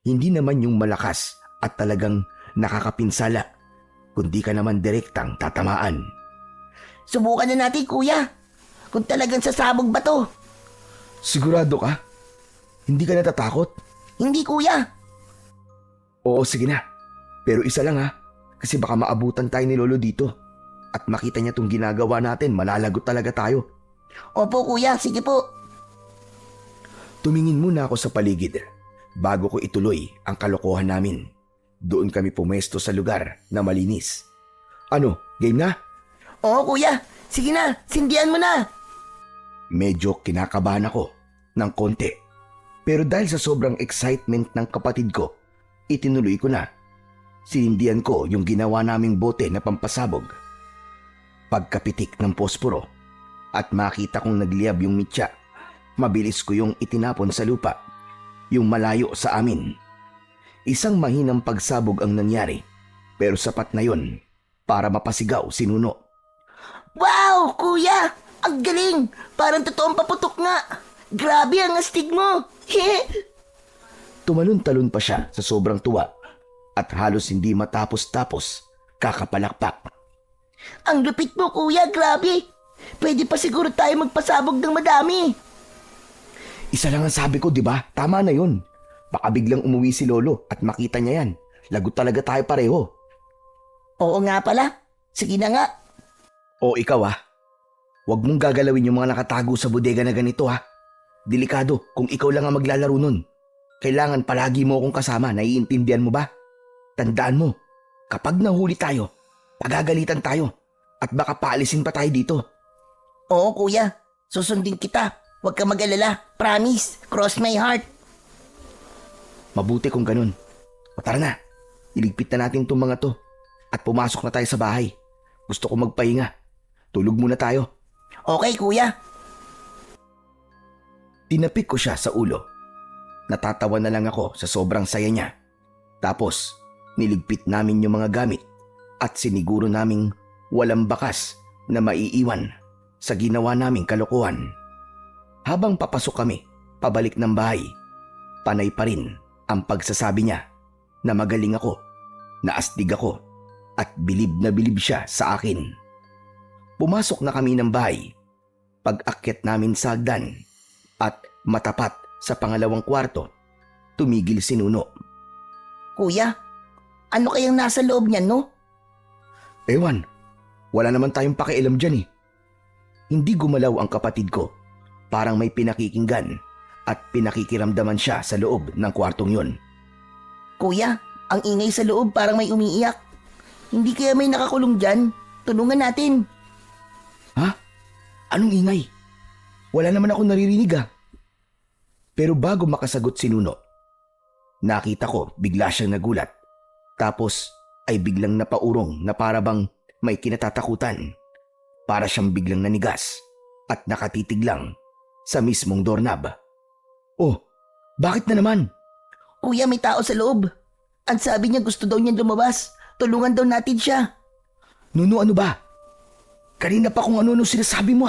Hindi naman yung malakas at talagang nakakapinsala, kundi ka naman direktang tatamaan. Subukan na natin, kuya. Kung talagang sasabog ba to? Sigurado ka? Hindi ka natatakot? Hindi, kuya. Oo, sige na. Pero isa lang kasi baka maabutan tayo ni Lolo dito. At makita niya tong ginagawa natin, malalagot talaga tayo. Opo, kuya. Sige po. Tumingin muna ako sa paligid bago ko ituloy ang kalokohan namin. Doon kami pumesto sa lugar na malinis. Ano, game na? Oo, kuya. Sige na, sindihan mo na. Medyo kinakabahan ako ng konti. Pero dahil sa sobrang excitement ng kapatid ko, itinuloy ko na. Sinindihan ko yung ginawa naming bote na pampasabog. Pagkapitik ng posporo at makita kong nagliyab yung mitya, mabilis ko yung itinapon sa lupa. yung malayo sa amin. Isang mahinang pagsabog ang nangyari, pero sapat na yon para mapasigaw si Nuno. Wow, kuya! Ang galing! Parang totoong paputok nga! Grabe ang astig mo! Tumalon-talon pa siya sa sobrang tuwa at halos hindi matapos-tapos kakapalakpak. Ang lupit mo, kuya! Grabe! Pwede pa siguro tayo magpasabog ng madami! Isa lang ang sabi ko, di ba? Tama na yun. Baka biglang umuwi si Lolo at makita niya yan. Lagot talaga tayo pareho. Oo nga pala. Sige na nga. O ikaw huwag mong gagalawin yung mga nakatago sa bodega na ganito Delikado kung ikaw lang ang maglalaro nun. Kailangan palagi mo akong kasama, naiintindihan mo ba? Tandaan mo, kapag nahuli tayo, pagagalitan tayo at baka paalisin pa tayo dito. Oo, kuya. Susundin kita. Huwag ka mag-alala. Promise. Cross my heart. Mabuti kung ganun. O tara na, iligpit na natin itong mga to at pumasok na tayo sa bahay. Gusto ko magpahinga. Tulog muna tayo. Okay, kuya. Tinapik ko siya sa ulo. Natatawa na lang ako sa sobrang saya niya. Tapos, niligpit namin yung mga gamit at siniguro naming walang bakas na maiiwan sa ginawa naming kalokohan. Habang papasok kami, pabalik ng bahay, panay pa rin ang pagsasabi niya na magaling ako, na astig ako, at bilib na bilib siya sa akin. Pumasok na kami ng bahay. Pag-akyat namin sa hagdan at matapat sa pangalawang kwarto, tumigil si Nuno. Kuya, ano kayang nasa loob niyan, no? Ewan, wala naman tayong pakialam dyan. Hindi gumalaw ang kapatid ko. Parang may pinakikinggan at pinakikiramdaman siya sa loob ng kwartong yun. Kuya, ang ingay sa loob parang may umiiyak. Hindi kaya may nakakulong dyan? Tulungan natin. Ha? Anong ingay? Wala naman ako naririnig Pero bago makasagot si Nuno, nakita ko bigla siyang nagulat. Tapos ay biglang napaurong na para bang may kinatatakutan. Para siyang biglang nanigas at nakatitig lang sa mismong doorknob. Oh, bakit na naman? Kuya, may tao sa loob. Ang sabi niya gusto daw niya lumabas. Tulungan daw natin siya. Nuno, ano ba? Kanina pa kung ano sinasabi mo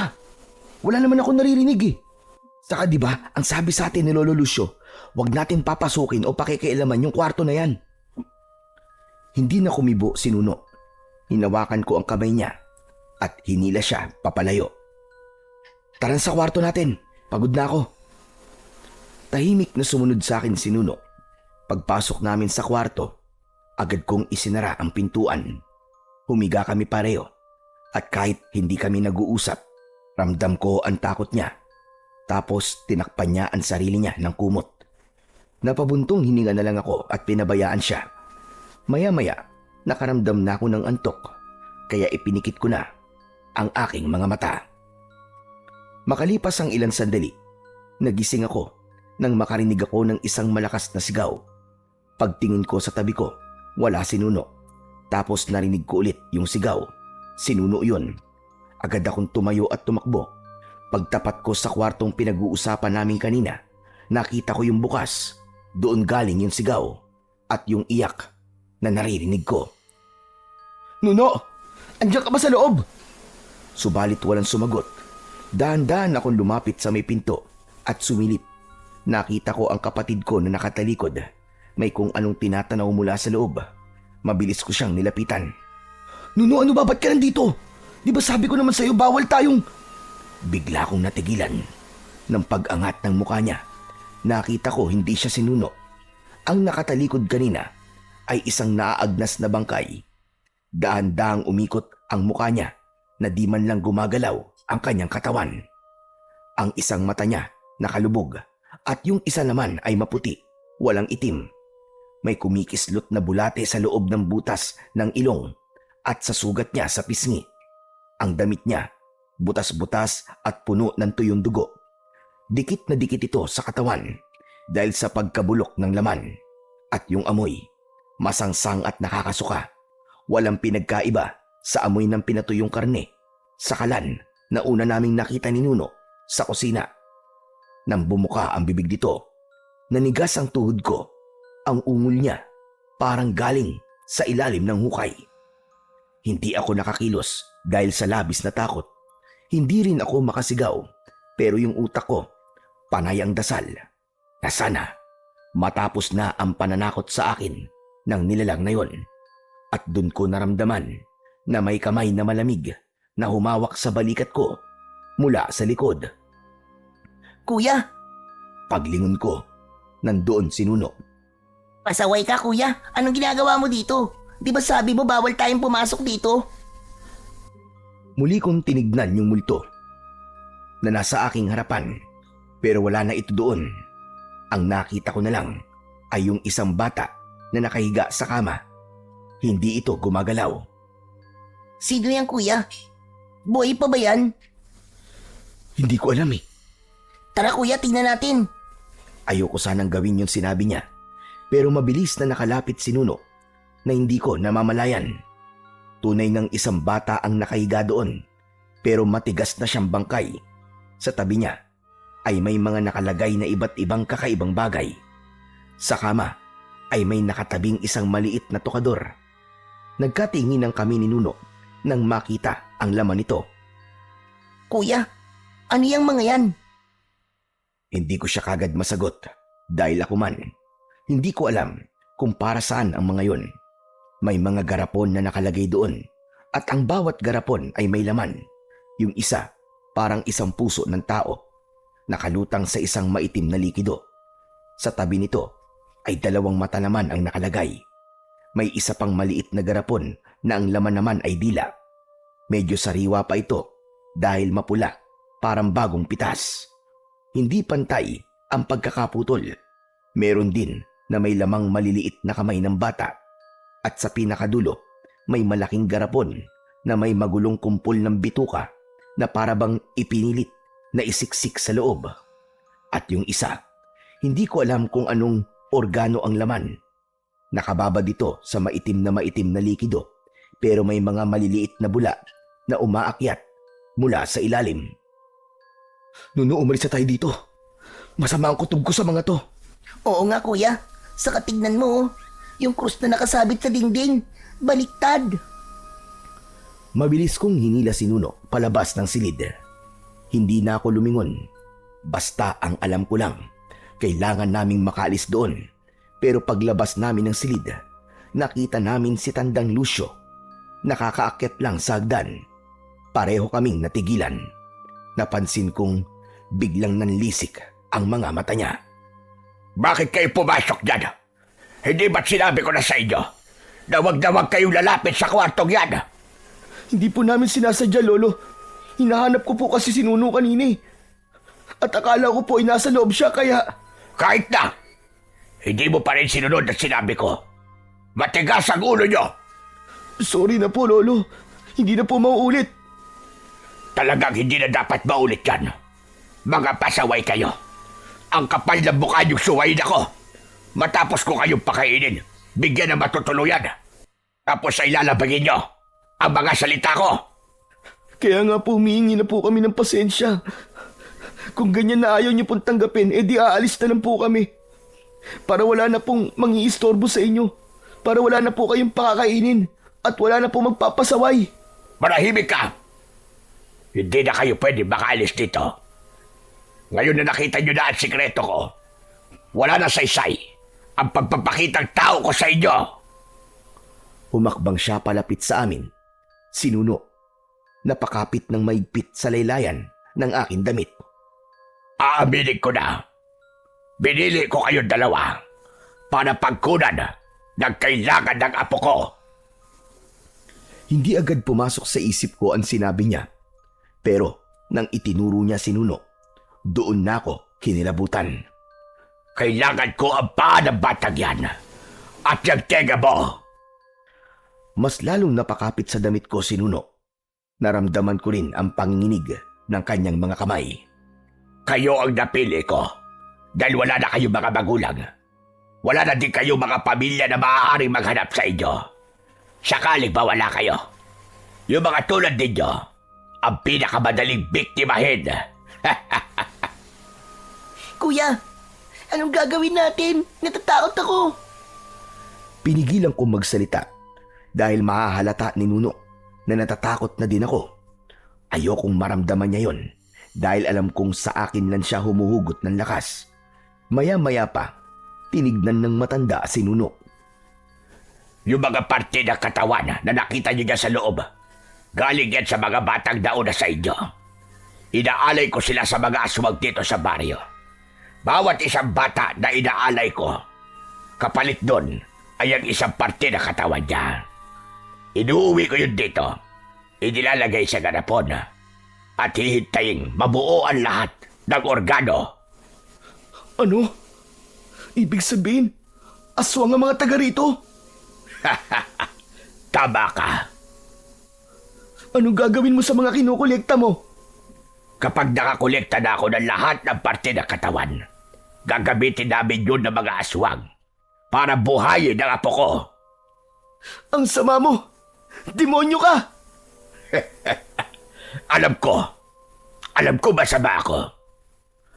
Wala naman ako naririnig Saka di ba, ang sabi sa atin ni Lolo Lucio, huwag natin papasukin o pakikialaman yung kwarto na yan. Hindi na kumibo si Nuno. Hinawakan ko ang kamay niya at hinila siya papalayo. Tara sa kwarto natin. Pagod na ako. Tahimik na sumunod sa akin si Nuno. Pagpasok namin sa kwarto, agad kong isinara ang pintuan. Humiga kami pareho. At kahit hindi kami nag-uusap, ramdam ko ang takot niya. Tapos tinakpan niya ang sarili niya ng kumot. Napabuntong hininga na lang ako at pinabayaan siya. Maya-maya, nakaramdam na ako ng antok. Kaya ipinikit ko na ang aking mga mata. Makalipas ang ilang sandali, nagising ako nang makarinig ako ng isang malakas na sigaw. Pagtingin ko sa tabi ko, wala si Nuno. Tapos narinig ko ulit yung sigaw. Si Nuno yun. Agad akong tumayo at tumakbo. Pagtapat ko sa kwartong pinag-uusapan namin kanina, nakita ko yung bukas. Doon galing yung sigaw at yung iyak na naririnig ko. Nuno! Andiyan ka ba sa loob? Subalit walang sumagot. Dahan-dahan akong lumapit sa may pinto at sumilip. Nakita ko ang kapatid ko na nakatalikod. May kung anong tinatanaw mula sa loob. Mabilis ko siyang nilapitan. Nuno, ano ba? Ba't ka nandito? Di ba sabi ko naman sa'yo bawal tayong... Bigla akong natigilan. Ng pag-angat ng mukha niya, nakita ko hindi siya si Nuno. Ang nakatalikod kanina ay isang naaagnas na bangkay. Dahan-dahang umikot ang mukha niya na di man lang gumagalaw ang kanyang katawan. Ang isang mata niya nakalubog at yung isa naman ay maputi, walang itim. May kumikislot na bulate sa loob ng butas ng ilong at sa sugat niya sa pisngi. Ang damit niya, butas-butas at puno ng tuyong dugo. Dikit na dikit ito sa katawan dahil sa pagkabulok ng laman. At yung amoy, masangsang at nakakasuka. Walang pinagkaiba sa amoy ng pinatuyong karne sa kalan na una naming nakita ni Nuno sa kusina. Nang bumuka ang bibig nito, Nanigas ang tuhod ko. Ang ungol niya parang galing sa ilalim ng hukay. Hindi ako nakakilos dahil sa labis na takot. Hindi rin ako makasigaw, pero yung utak ko, panay ang dasal na sana matapos na ang pananakot sa akin ng nilalang na yon. At dun ko naramdaman na may kamay na malamig na humawak sa balikat ko mula sa likod. Kuya, Paglingon ko, nandoon si Nuno. pasaway ka kuya. Anong ginagawa mo dito? Di ba sabi mo bawal tayong pumasok dito? Muli kong tinignan yung multo na nasa aking harapan, pero wala na ito doon. Ang nakita ko na lang ay yung isang bata na nakahiga sa kama. Hindi ito gumagalaw. Sino yan kuya? Boy pa ba yan? Hindi ko alam eh. Tara kuya, tingnan natin. Ayoko sanang gawin yung sinabi niya, pero mabilis na nakalapit si Nuno na hindi ko namamalayan. Tunay ng isang bata ang nakahiga doon, pero matigas na siyang bangkay. Sa tabi niya ay may mga nakalagay na iba't ibang kakaibang bagay. Sa kama ay may nakatabing isang maliit na tokador. Nagkatinginan kami ni Nuno nang makita ang laman nito. Kuya, ano yung mga yan? Hindi ko siya kagad masagot dahil ako man, hindi ko alam kung para saan ang mga yon. May mga garapon na nakalagay doon at ang bawat garapon ay may laman. Yung isa parang isang puso ng tao nakalutang sa isang maitim na likido. Sa tabi nito ay 2 mata naman ang nakalagay. May isa pang maliit na garapon na ang laman naman ay dila. Medyo sariwa pa ito dahil mapula, parang bagong pitas. Hindi pantay ang pagkakaputol. Meron din na may lamang maliliit na kamay ng bata. At sa pinakadulo, may malaking garapon na may magulong kumpol ng bituka na parabang ipinilit na isiksik sa loob. At yung isa, hindi ko alam kung anong organo ang laman. Nakababad ito sa maitim na likido, pero may mga maliliit na bula na umaakyat mula sa ilalim. Nuno, umalis na tayo dito. Masama ang kutob ko sa mga to. Oo nga kuya, sa katignan mo, yung krus na nakasabit sa dingding, baliktad. Mabilis kong hinila si Nuno palabas ng silid. Hindi na ako lumingon. Basta ang alam ko lang, kailangan naming makaalis doon. Pero paglabas namin ng silid, nakita namin si Tandang Lucio. Nakakaakyat lang sa hagdan. Pareho kaming natigilan. Napansin kong biglang nanlisik ang mga mata niya. Bakit kayo pumasok dyan? Hindi ba't sinabi ko na sa inyo na wag kayong lalapit sa kwartong yan? Hindi po namin sinasadya, Lolo. Hinahanap ko po kasi si Nuno kanina eh. At akala ko po ay nasa loob siya kaya... Kahit na, hindi mo pa rin sinunod at sinabi ko. Matigas ang ulo nyo. Sorry na po, Lolo. Hindi na po mauulit. Talagang hindi na dapat maulit yan. Mga pasaway kayo. Ang kapal na mukha niyong suwayin ako. Matapos ko kayong pakainin, bigyan ng matutuluyan. Tapos ay lalabagin nyo ang mga salita ko. Kaya nga po humihingi na po kami ng pasensya. Kung ganyan na ayaw niyo pong tanggapin, edi aalis na lang po kami. Para wala na pong mangiistorbo sa inyo. Para wala na po kayong pakakainin. At wala na po magpapasaway. Manahimik ka! Hindi na kayo pwede makaalis dito. Ngayon na nakita nyo na ang sikreto ko, wala na saysay ang pagpapakitang tao ko sa inyo. Humakbang siya palapit sa amin. Si Nuno. Napakapit ng maigpit sa laylayan ng aking damit. Aaminin ko na. Binili ko kayong dalawa para pagkunan ng kailangan ng apo ko. Hindi agad pumasok sa isip ko ang sinabi niya. Pero nang itinuro niya si Nuno, doon na ako kinilabutan. Kailangan ko ang paa ng batang yan at yung tenga mo. Mas lalong napakapit sa damit ko si Nuno. Naramdaman ko rin ang panginginig ng kanyang mga kamay. Kayo ang napili ko dahil wala na kayong mga magulang. Wala na din kayong mga pamilya na maaaring maghanap sa inyo. Sakaling mawala kayo, yung mga tulad ninyo, ang pinakamadaling biktimahin. Kuya, Anong gagawin natin? Natatakot ako. Pinigilan ko magsalita dahil mahahalata ni Nuno na natatakot na din ako. Ayokong maramdaman niya yon dahil alam kong sa akin lang siya humuhugot ng lakas. Maya-maya pa, tinignan ng matanda si Nuno. Yung mga parte ng katawan na nakita niyo dyan sa loob, galing yan sa mga batang nauna sa inyo. Inaalay ko sila sa mga aswang dito sa baryo. Bawat isang bata na inaalay ko, kapalit doon ay ang isang parte ng katawan niya. Inuuwi ko yun dito, inilalagay sa ganapon, at hihintayin mabuo ang lahat ng organo. Ano? Ibig sabihin, aswang ang mga taga rito? Tama ka. Anong gagawin mo sa mga kinukolekta mo? Kapag nakakolekta na ako ng lahat ng parte ng katawan, gagamitin namin yun ng mga aswang para buhayin ang apo ko. Ang sama mo! Demonyo ka! Alam ko masama ako.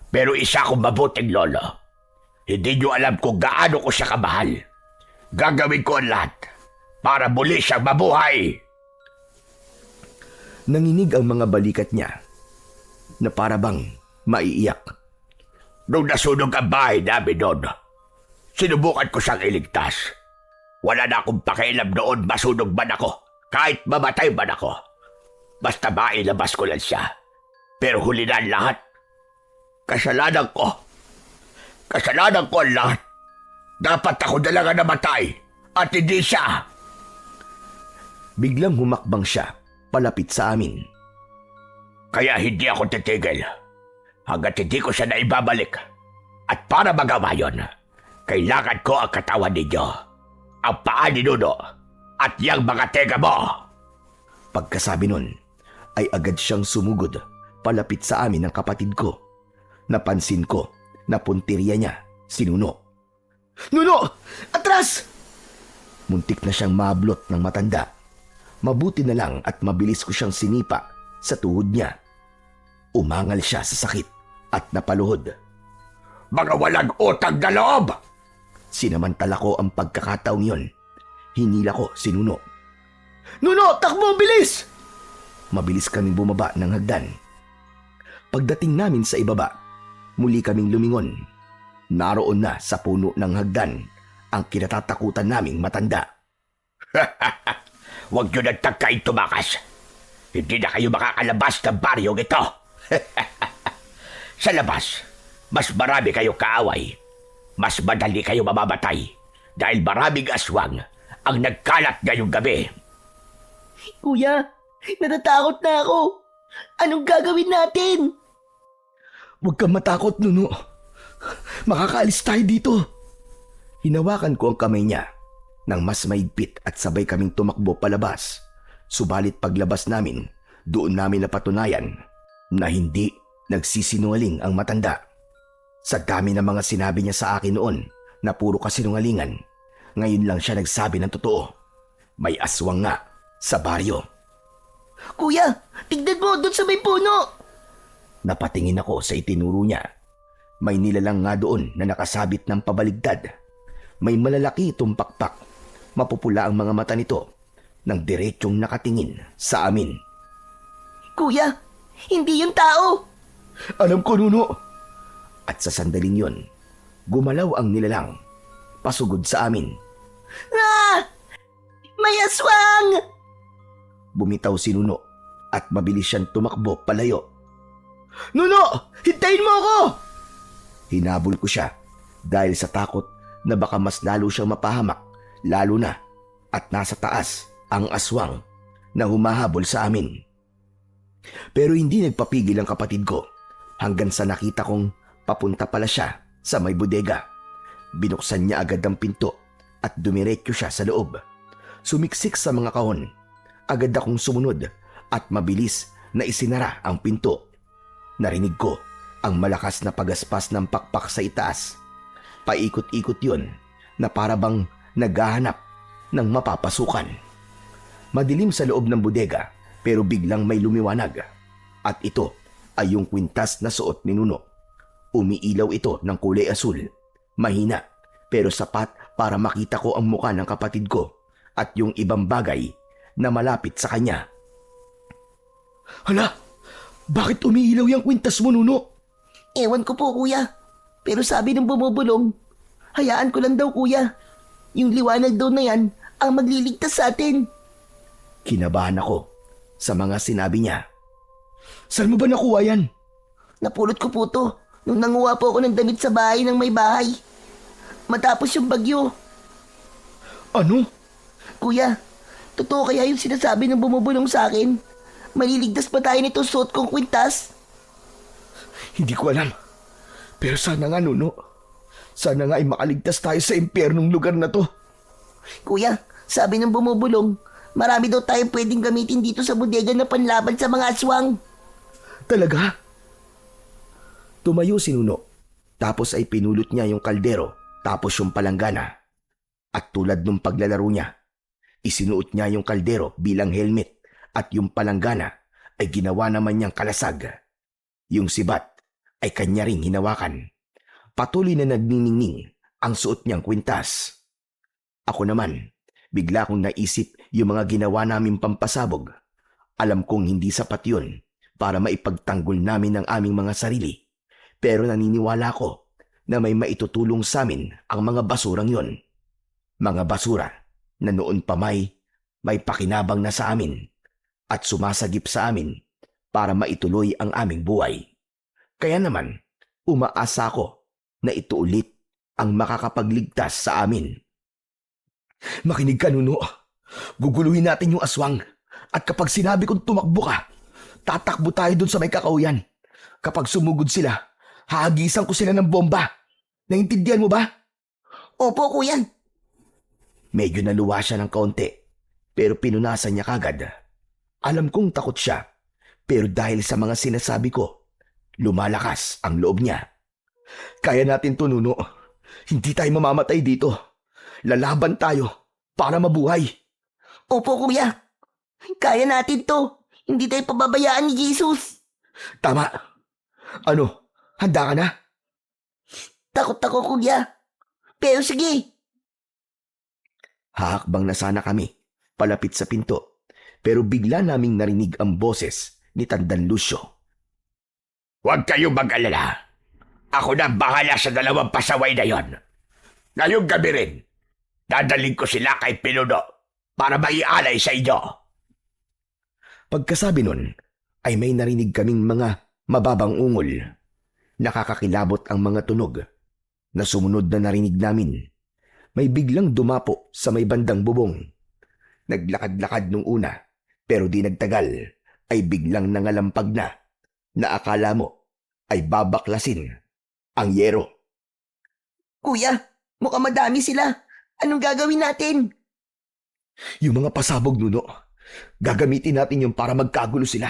Pero isa akong mabuting lolo. Hindi niyo alam kung gaano ko siya kamahal. Gagawin ko ang lahat para muli siyang mabuhay. Nanginig ang mga balikat niya na para bang maiiyak. Nung nasunog ang bahay namin noon, sinubukan ko siyang iligtas. Wala na akong pakialam noon masunog man ako, kahit mamatay man ako. Basta mailabas ko lang siya. Pero huli na ang lahat. Kasalanan ko. Kasalanan ko ang lahat. Dapat ako na lang ang namatay at hindi siya. Biglang humakbang siya palapit sa amin. Kaya hindi ako titigil hanggat hindi ko siya naibabalik. At para magawa yon, kailangan ko ang katawan ninyo, ang paa ni Nuno, at yung mga tega mo. Pagkasabi nun, ay agad siyang sumugod palapit sa amin ng kapatid ko. Napansin ko na puntirya niya si Nuno. Nuno! Atras! Muntik na siyang mablot ng matanda. Mabuti na lang at mabilis ko siyang sinipa sa tuhod niya. Umangal siya sa sakit at napaluhod. Mga walang utang na loob! Sinamantala ko ang pagkakataong yon. Hinila ko si Nuno. Nuno! Takbo! Bilis! Mabilis kaming bumaba ng hagdan. Pagdating namin sa ibaba, muli kaming lumingon. Naroon na sa puno ng hagdan ang kinatatakutan naming matanda. Huwag nyo nagtagkain tumakas. Hindi na kayo makakalabas ng baryong ito. Sa labas, mas marami kayo kaaway. Mas madali kayo mamamatay dahil maraming aswang ang nagkalat ngayong gabi. Kuya, natatakot na ako. Anong gagawin natin? Huwag kang matakot, Nuno. Makakaalis tayo dito. Hinawakan ko ang kamay niya nang mas maigpit at sabay kaming tumakbo palabas. Subalit paglabas namin, doon namin napatunayan na hindi nagsisinungaling ang matanda. Sa dami ng mga sinabi niya sa akin noon na puro kasinungalingan, ngayon lang siya nagsabi ng totoo. May aswang nga sa baryo. Kuya, tignan mo doon sa may puno. Napatingin ako sa itinuro niya. May nilalang nga doon na nakasabit ng pabaligtad. May malalaki itong pakpak. Mapupula ang mga mata nito nang diretsong nakatingin sa amin. Kuya, hindi yung tao. Alam ko, Nuno. At sa sandaling yon, gumalaw ang nilalang. Pasugod sa amin. Ah! May aswang! Bumitaw si Nuno at mabilis siyang tumakbo palayo. Nuno! Hintayin mo ako! Hinabol ko siya dahil sa takot na baka mas lalo siyang mapahamak, lalo na at nasa taas ang aswang na humahabol sa amin. Pero hindi nagpapigil ang kapatid ko hanggang sa nakita kong papunta pala siya sa may bodega. Binuksan niya agad ang pinto at dumiretso siya sa loob. Sumiksik sa mga kahon. Agad akong sumunod at mabilis na isinara ang pinto. Narinig ko ang malakas na pagaspas ng pakpak sa itaas. Paikot-ikot yun na para bang naghahanap ng mapapasukan. Madilim sa loob ng bodega pero biglang may lumiwanag. At ito ay yung kwintas na suot ni Nuno. Umiilaw ito ng kulay asul Mahina pero sapat para makita ko ang muka ng kapatid ko at yung ibang bagay na malapit sa kanya. Hala, bakit umiilaw yung kwintas mo, Nuno? Ewan ko po, kuya. Pero sabi ng bumubulong, hayaan ko lang daw, kuya. Yung liwanag daw na yan ang magliligtas sa atin. Kinabahan ako sa mga sinabi niya. Saan mo ba nakuha yan? Napulot ko po to nung nanguha po ako ng damit sa bahay ng may bahay. Matapos yung bagyo. Ano? Kuya, totoo kaya yung sinasabi ng bumubulong sa akin? Maliligtas pa tayo nito suot kong kwintas? Hindi ko alam. Pero sana nga, Nuno. Sana nga ay makaligtas tayo sa impyernong lugar na to. Kuya, sabi ng bumubulong, marami daw tayong pwedeng gamitin dito sa bodega na panlaban sa mga aswang. Talaga? Tumayo si Nuno. Tapos ay pinulot niya yung kaldero tapos yung palanggana. At tulad nung paglalaro niya, isinuot niya yung kaldero bilang helmet at yung palanggana ay ginawa naman niyang kalasag. Yung sibat ay kanya ring hinawakan. Patuloy na nagniningning ang suot niyang kwintas. Ako naman, bigla kong naisip yung mga ginawa naming pampasabog. Alam kong hindi sapat yun para maipagtanggol namin ang aming mga sarili. Pero naniniwala ko na may maitutulong sa amin ang mga basurang yon. Mga basura na noon pa may pakinabang na sa amin at sumasagip sa amin para maituloy ang aming buhay. Kaya naman, umaasa ako na ito ulit ang makakapagligtas sa amin. Makinig ka, Nuno. Guguluhin natin yung aswang. At kapag sinabi kong tumakbo ka, tatakbo tayo dun sa may kakauyan. Kapag sumugod sila, hahagisan ko sila ng bomba. Naintindihan mo ba? Opo, kuya. Medyo naluwa siya ng kaunti, pero pinunasan niya kagad. Alam kong takot siya, pero dahil sa mga sinasabi ko, lumalakas ang loob niya. Kaya natin to, Nuno. Hindi tayo mamamatay dito. Lalaban tayo para mabuhay. Opo, kuya. Kaya natin to. Hindi tayo pababayaan ni Jesus. Tama. Ano, handa ka na? Takot ako, kuya. Pero sige. Hahakbang na sana kami, palapit sa pinto, pero bigla naming narinig ang boses ni Tandang Lucio. Huwag kayong mag-alala. Ako na bahala sa dalawang pasaway na yon. Ngayong gabi rin, dadaling ko sila kay Pinuno para maialay sa inyo. Pagkasabi nun, ay may narinig kaming mga mababang ungol. Nakakakilabot ang mga tunog na sumunod na narinig namin. May biglang dumapo sa may bandang bubong. Naglakad-lakad nung una, pero di nagtagal ay biglang nangalampag na akala mo ay babaklasin ang yero. Kuya, mukhang madami sila. Anong gagawin natin? Yung mga pasabog, Nuno. Gagamitin natin yung para magkagulo sila.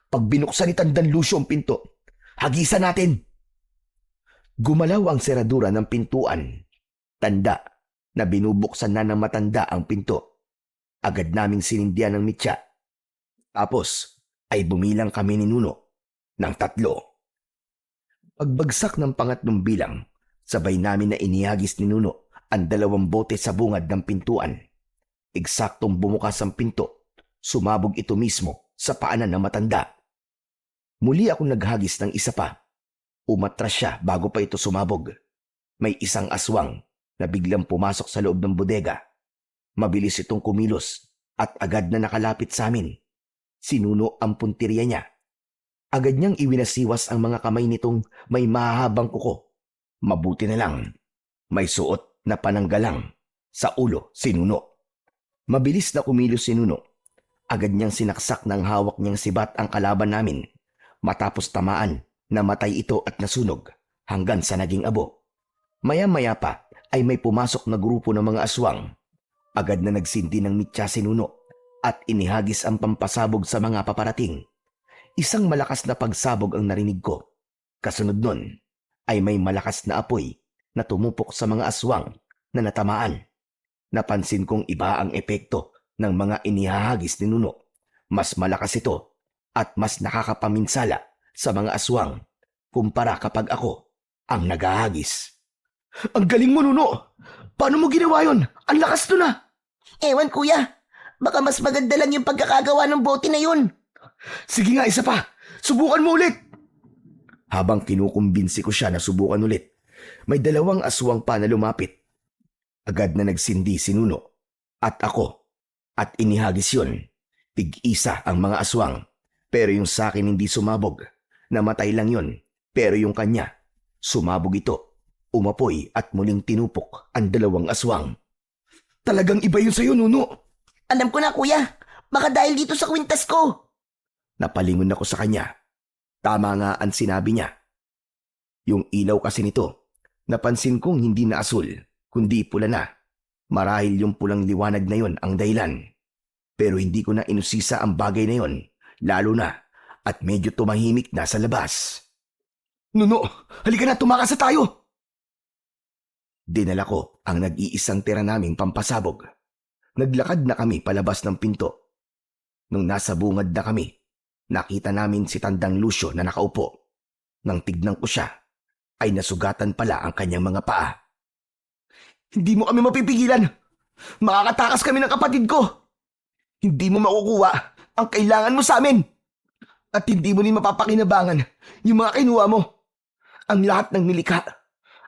Pag binuksan ni Tandang Lucio ang pinto, hagisan natin. Gumalaw ang seradura ng pintuan. Tanda na binubuksan na ng matanda ang pinto. Agad naming sinindihan ng mitya. Tapos ay bumilang kami ni Nuno ng 3. Pagbagsak ng pangatlong bilang, sabay namin na inihagis ni Nuno ang 2 bote sa bungad ng pintuan. Eksaktong bumukas ang pinto, sumabog ito mismo sa paanan ng matanda. Muli akong naghagis ng isa pa. Umatras siya bago pa ito sumabog. May isang aswang na biglang pumasok sa loob ng bodega. Mabilis itong kumilos at agad na nakalapit sa amin. Sinuno ang puntirya niya. Agad niyang iwinasiwas ang mga kamay nitong may mahahabang kuko. Mabuti na lang, may suot na pananggalang sa ulo si Nuno. Mabilis na kumilos si Nuno. Agad niyang sinaksak ng hawak niyang sibat ang kalaban namin. Matapos tamaan, namatay ito at nasunog hanggang sa naging abo. Maya-maya pa ay may pumasok na grupo ng mga aswang. Agad na nagsindi ng mitya si Nuno at inihagis ang pampasabog sa mga paparating. Isang malakas na pagsabog ang narinig ko. Kasunod nun ay may malakas na apoy na tumupok sa mga aswang na natamaan. Napansin kong iba ang epekto ng mga inihahagis ni Nuno. Mas malakas ito at mas nakakapaminsala sa mga aswang kumpara kapag ako ang naghahagis. Ang galing mo, Nuno. Paano mo ginawa yon? Ang lakas to na. Ewan kuya, baka mas maganda lang yung pagkakagawa ng bote na yun. Sige nga, isa pa. Subukan mo ulit. Habang kinukumbinsi ko siya na subukan ulit, may dalawang aswang pa na lumapit. Agad na nagsindi si Nuno at ako at inihagis yun. Tig-isa ang mga aswang, pero yung sa akin hindi sumabog. Namatay lang yun, pero yung kanya, sumabog ito. Umapoy at muling tinupok ang dalawang aswang. Talagang iba yun sa'yo, Nuno. Alam ko na kuya, baka dahil dito sa kwintas ko. Napalingon ako sa kanya. Tama nga ang sinabi niya. Yung ilaw kasi nito, napansin kong hindi na asul, kundi pula na. Marahil yung pulang liwanag na yon ang dahilan. Pero hindi ko na inusisa ang bagay na yon, lalo na at medyo tumahimik na sa labas. Nuno, halika na, tumakas na tayo! Dinala ko ang nag-iisang tira naming pampasabog. Naglakad na kami palabas ng pinto. Nung nasa bungad na kami, nakita namin si Tandang Lucio na nakaupo. Nang tignan ko siya, ay nasugatan pala ang kanyang mga paa. Hindi mo kami mapipigilan! Makakatakas kami ng kapatid ko! Hindi mo makukuha ang kailangan mo sa amin! At hindi mo rin mapapakinabangan yung mga kinuha mo. Ang lahat ng nilikha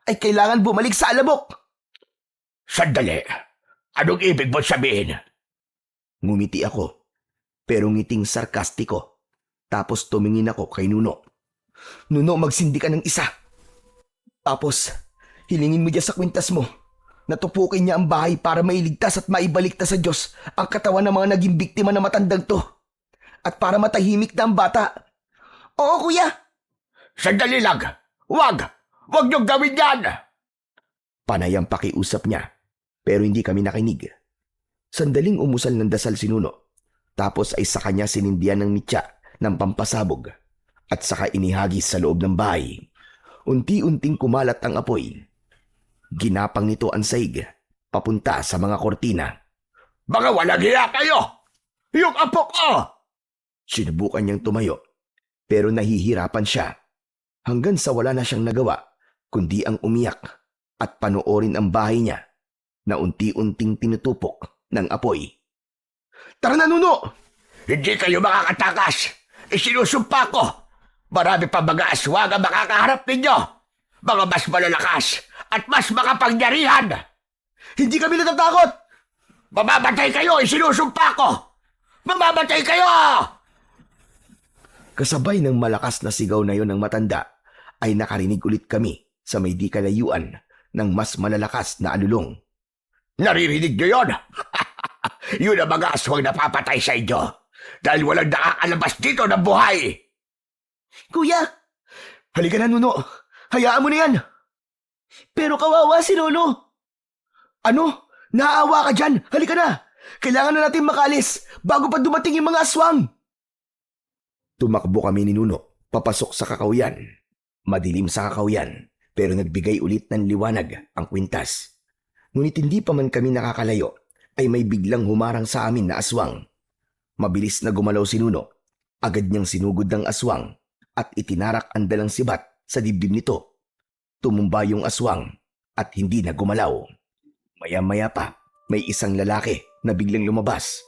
ay kailangan bumalik sa alabok! Sandali. Anong ibig mo sabihin? Ngumiti ako, pero ngiting sarkastiko. Tapos tumingin ako kay Nuno. Nuno, magsindi ka ng isa. Tapos, hilingin mo dyan sa kwintas mo. Natupukin niya ang bahay para mailigtas at maibaliktas sa Diyos ang katawan ng mga naging biktima na matandang to. At para matahimik na ang bata. Oo kuya. Sandali lang. Wag! Wag niyong gawin yan! Panay ang pakiusap niya, pero hindi kami nakinig. Sandaling umusal ng dasal si Nuno. Tapos ay sa kanya sinindihan ng mitya ng pampasabog at saka inihagis sa loob ng bahay. Unti-unting kumalat ang apoy. Ginapang nito ang saig, papunta sa mga kortina. Mga walang hiya kayo! Yung apo ko! Sinubukan niyang tumayo, pero nahihirapan siya. Hanggang sa wala na siyang nagawa, kundi ang umiyak at panoorin ang bahay niya na unti-unting tinutupok ng apoy. Tara na, Nuno! Hindi kayo makakatakas! Isinusumpa ko! Marami pa mga aswang ang makakaharap ninyo! Mga mas malalakas at mas makapangyarihan! Hindi kami natatakot! Mamamatay kayo! Isinusumpa ko! Mamamatay kayo! Kasabay ng malakas na sigaw na yon ng matanda, ay nakarinig ulit kami sa may di kalayuan ng mas malalakas na alulong. Naririnig niyo yun? Yun ang mga aswang napapatay sa inyo dahil walang nakakalabas dito ng buhay! Kuya, Halika na, Nuno! Hayaan mo na yan! pero kawawa si Lolo. Ano? Naaawa ka dyan! Halika na! Kailangan na natin makalis bago pa dumating yung mga aswang! Tumakbo kami ni Nuno, papasok sa kakawyan. Madilim sa kakawyan, pero nagbigay ulit ng liwanag ang kwintas. Ngunit hindi pa man kami nakakalayo, ay may biglang humarang sa amin na aswang. Mabilis na gumalaw si Nuno. Agad niyang sinugod ng aswang at itinarak ang dalang sibat sa dibdib nito. Tumumba yung aswang at hindi na gumalaw. Maya-maya pa, may isang lalaki na biglang lumabas.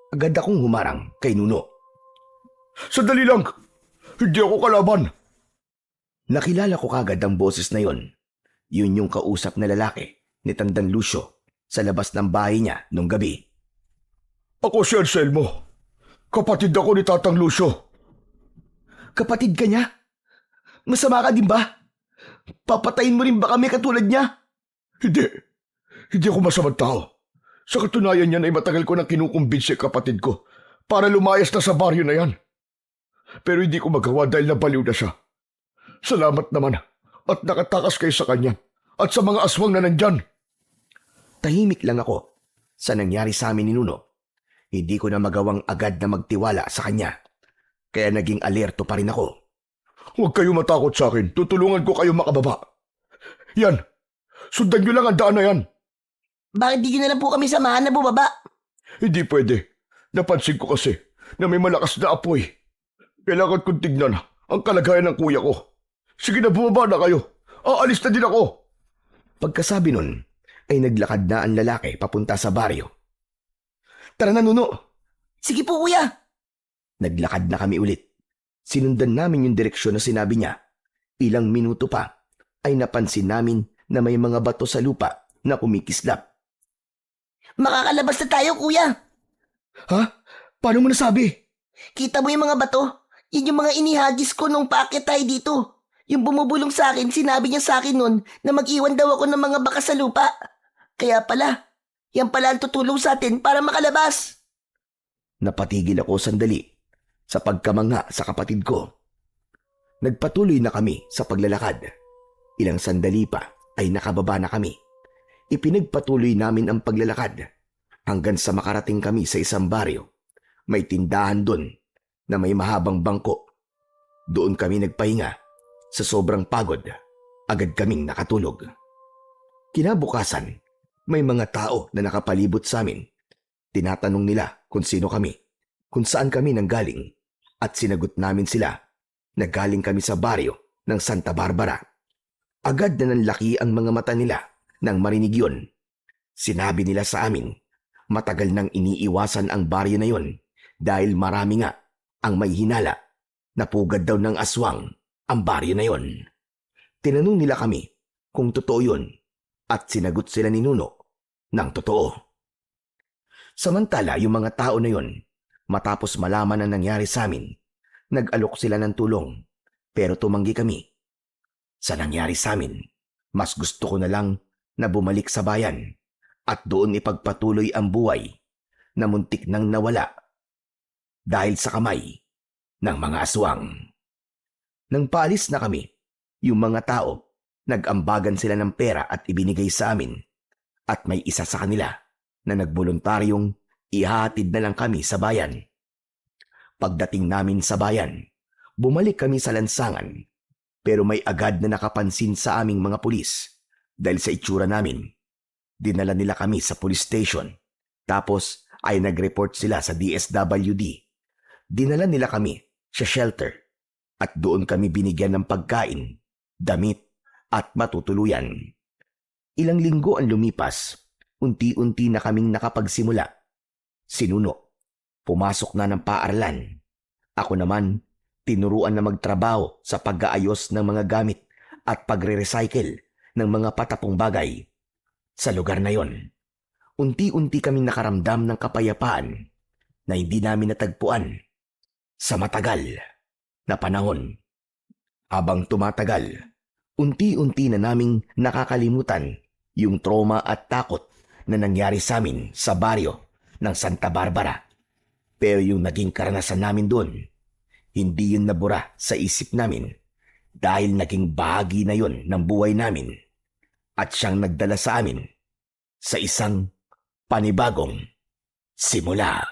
Agad akong humarang kay Nuno. Sandali lang! Hindi ako kalaban! Nakilala ko kagad ang boses na yon. Yun yung kausap na lalaki ni Tandang Lucio sa labas ng bahay niya nung gabi. Ako si Anselmo. Kapatid ako ni Tatang Lucio. Kapatid ka niya? Masama ka din ba? Papatayin mo rin ba kami katulad niya? Hindi. Hindi ako masamang tao. Sa katunayan niyan ay matagal ko nang kinukumbinsi kapatid ko para lumayas na sa baryo na yan. Pero hindi ko magawa dahil nabaliw na siya. Salamat naman at nakatakas kayo sa kanya at sa mga aswang na nandyan. Tahimik lang ako sa nangyari sa amin ni Nuno. Hindi ko na magawang agad na magtiwala sa kanya. Kaya naging alerto pa rin ako. Huwag kayo matakot sa akin. Tutulungan ko kayo makababa. Yan. Sundan niyo lang ang daan na yan. Bakit di nyo na lang po kami samahan na bumaba? Hindi pwede. Napansin ko kasi na may malakas na apoy. Kailangan kong tignan ang kalagayan ng kuya ko. Sige na, bumaba na kayo. Aalis na din ako. Pagkasabi nun, ay naglakad na ang lalaki papunta sa baryo. Tara na, Nuno! Sige po, kuya. Naglakad na kami ulit. Sinundan namin yung direksyon na sinabi niya. Ilang minuto pa ay napansin namin na may mga bato sa lupa na kumikislap. Makakalabas na tayo, kuya. Ha? Paano mo nasabi? Kita mo yung mga bato? Yun yung mga inihagis ko nung paakyat tayo dito. Yung bumubulong sa akin, sinabi niya sa akin nun na mag-iwan daw ako ng mga bakas sa lupa. Kaya pala, yan pala ang tutulong sa atin para makalabas. Napatigil ako sandali sa pagkamangha sa kapatid ko. Nagpatuloy na kami sa paglalakad. Ilang sandali pa ay nakababa na kami. Ipinagpatuloy namin ang paglalakad hanggang sa makarating kami sa isang baryo. May tindahan doon na may mahabang bangko. Doon kami nagpahinga. Sa sobrang pagod, agad kaming nakatulog. Kinabukasan, may mga tao na nakapalibot sa amin. Tinatanong nila kung sino kami, kung saan kami nanggaling, at sinagot namin sila na galing kami sa baryo ng Santa Barbara. Agad na nanlaki ang mga mata nila nang marinig yun. Sinabi nila sa amin, matagal nang iniiwasan ang baryo na yon dahil marami nga ang may hinala na pugad daw ng aswang ang baryo na yon. Tinanong nila kami kung totoo yun at sinagot sila ni Nuno ng totoo. Samantala, yung mga tao na yon, matapos malaman ang nangyari sa amin, nag-alok sila ng tulong, pero tumanggi kami. Sa nangyari sa amin, mas gusto ko na lang na bumalik sa bayan at doon ipagpatuloy ang buhay na muntik nang nawala dahil sa kamay ng mga aswang. Nang paalis na kami, yung mga tao, nag-ambagan sila ng pera at ibinigay sa amin at may isa sa kanila na nagboluntaryong ihahatid na lang kami sa bayan. Pagdating namin sa bayan, bumalik kami sa lansangan pero may agad na nakapansin sa aming mga pulis dahil sa itsura namin. Dinala nila kami sa police station tapos ay nag-report sila sa DSWD. Dinala nila kami sa shelter at doon kami binigyan ng pagkain, damit at matutuluyan. Ilang linggo ang lumipas. Unti-unti na kaming nakapagsimula. Si Nuno, pumasok na ng paaralan. Ako naman, tinuruan na magtrabaho sa pag-aayos ng mga gamit at pagre-recycle ng mga patapong bagay. Sa lugar na yon, unti-unti kaming nakaramdam ng kapayapaan na hindi namin natagpuan sa matagal na panahon. Habang tumatagal, unti-unti na naming nakakalimutan yung trauma at takot na nangyari sa amin sa baryo ng Santa Barbara. Pero yung naging karanasan namin doon, hindi yun nabura sa isip namin dahil naging bahagi na yun ng buhay namin at siyang nagdala sa amin sa isang panibagong simula.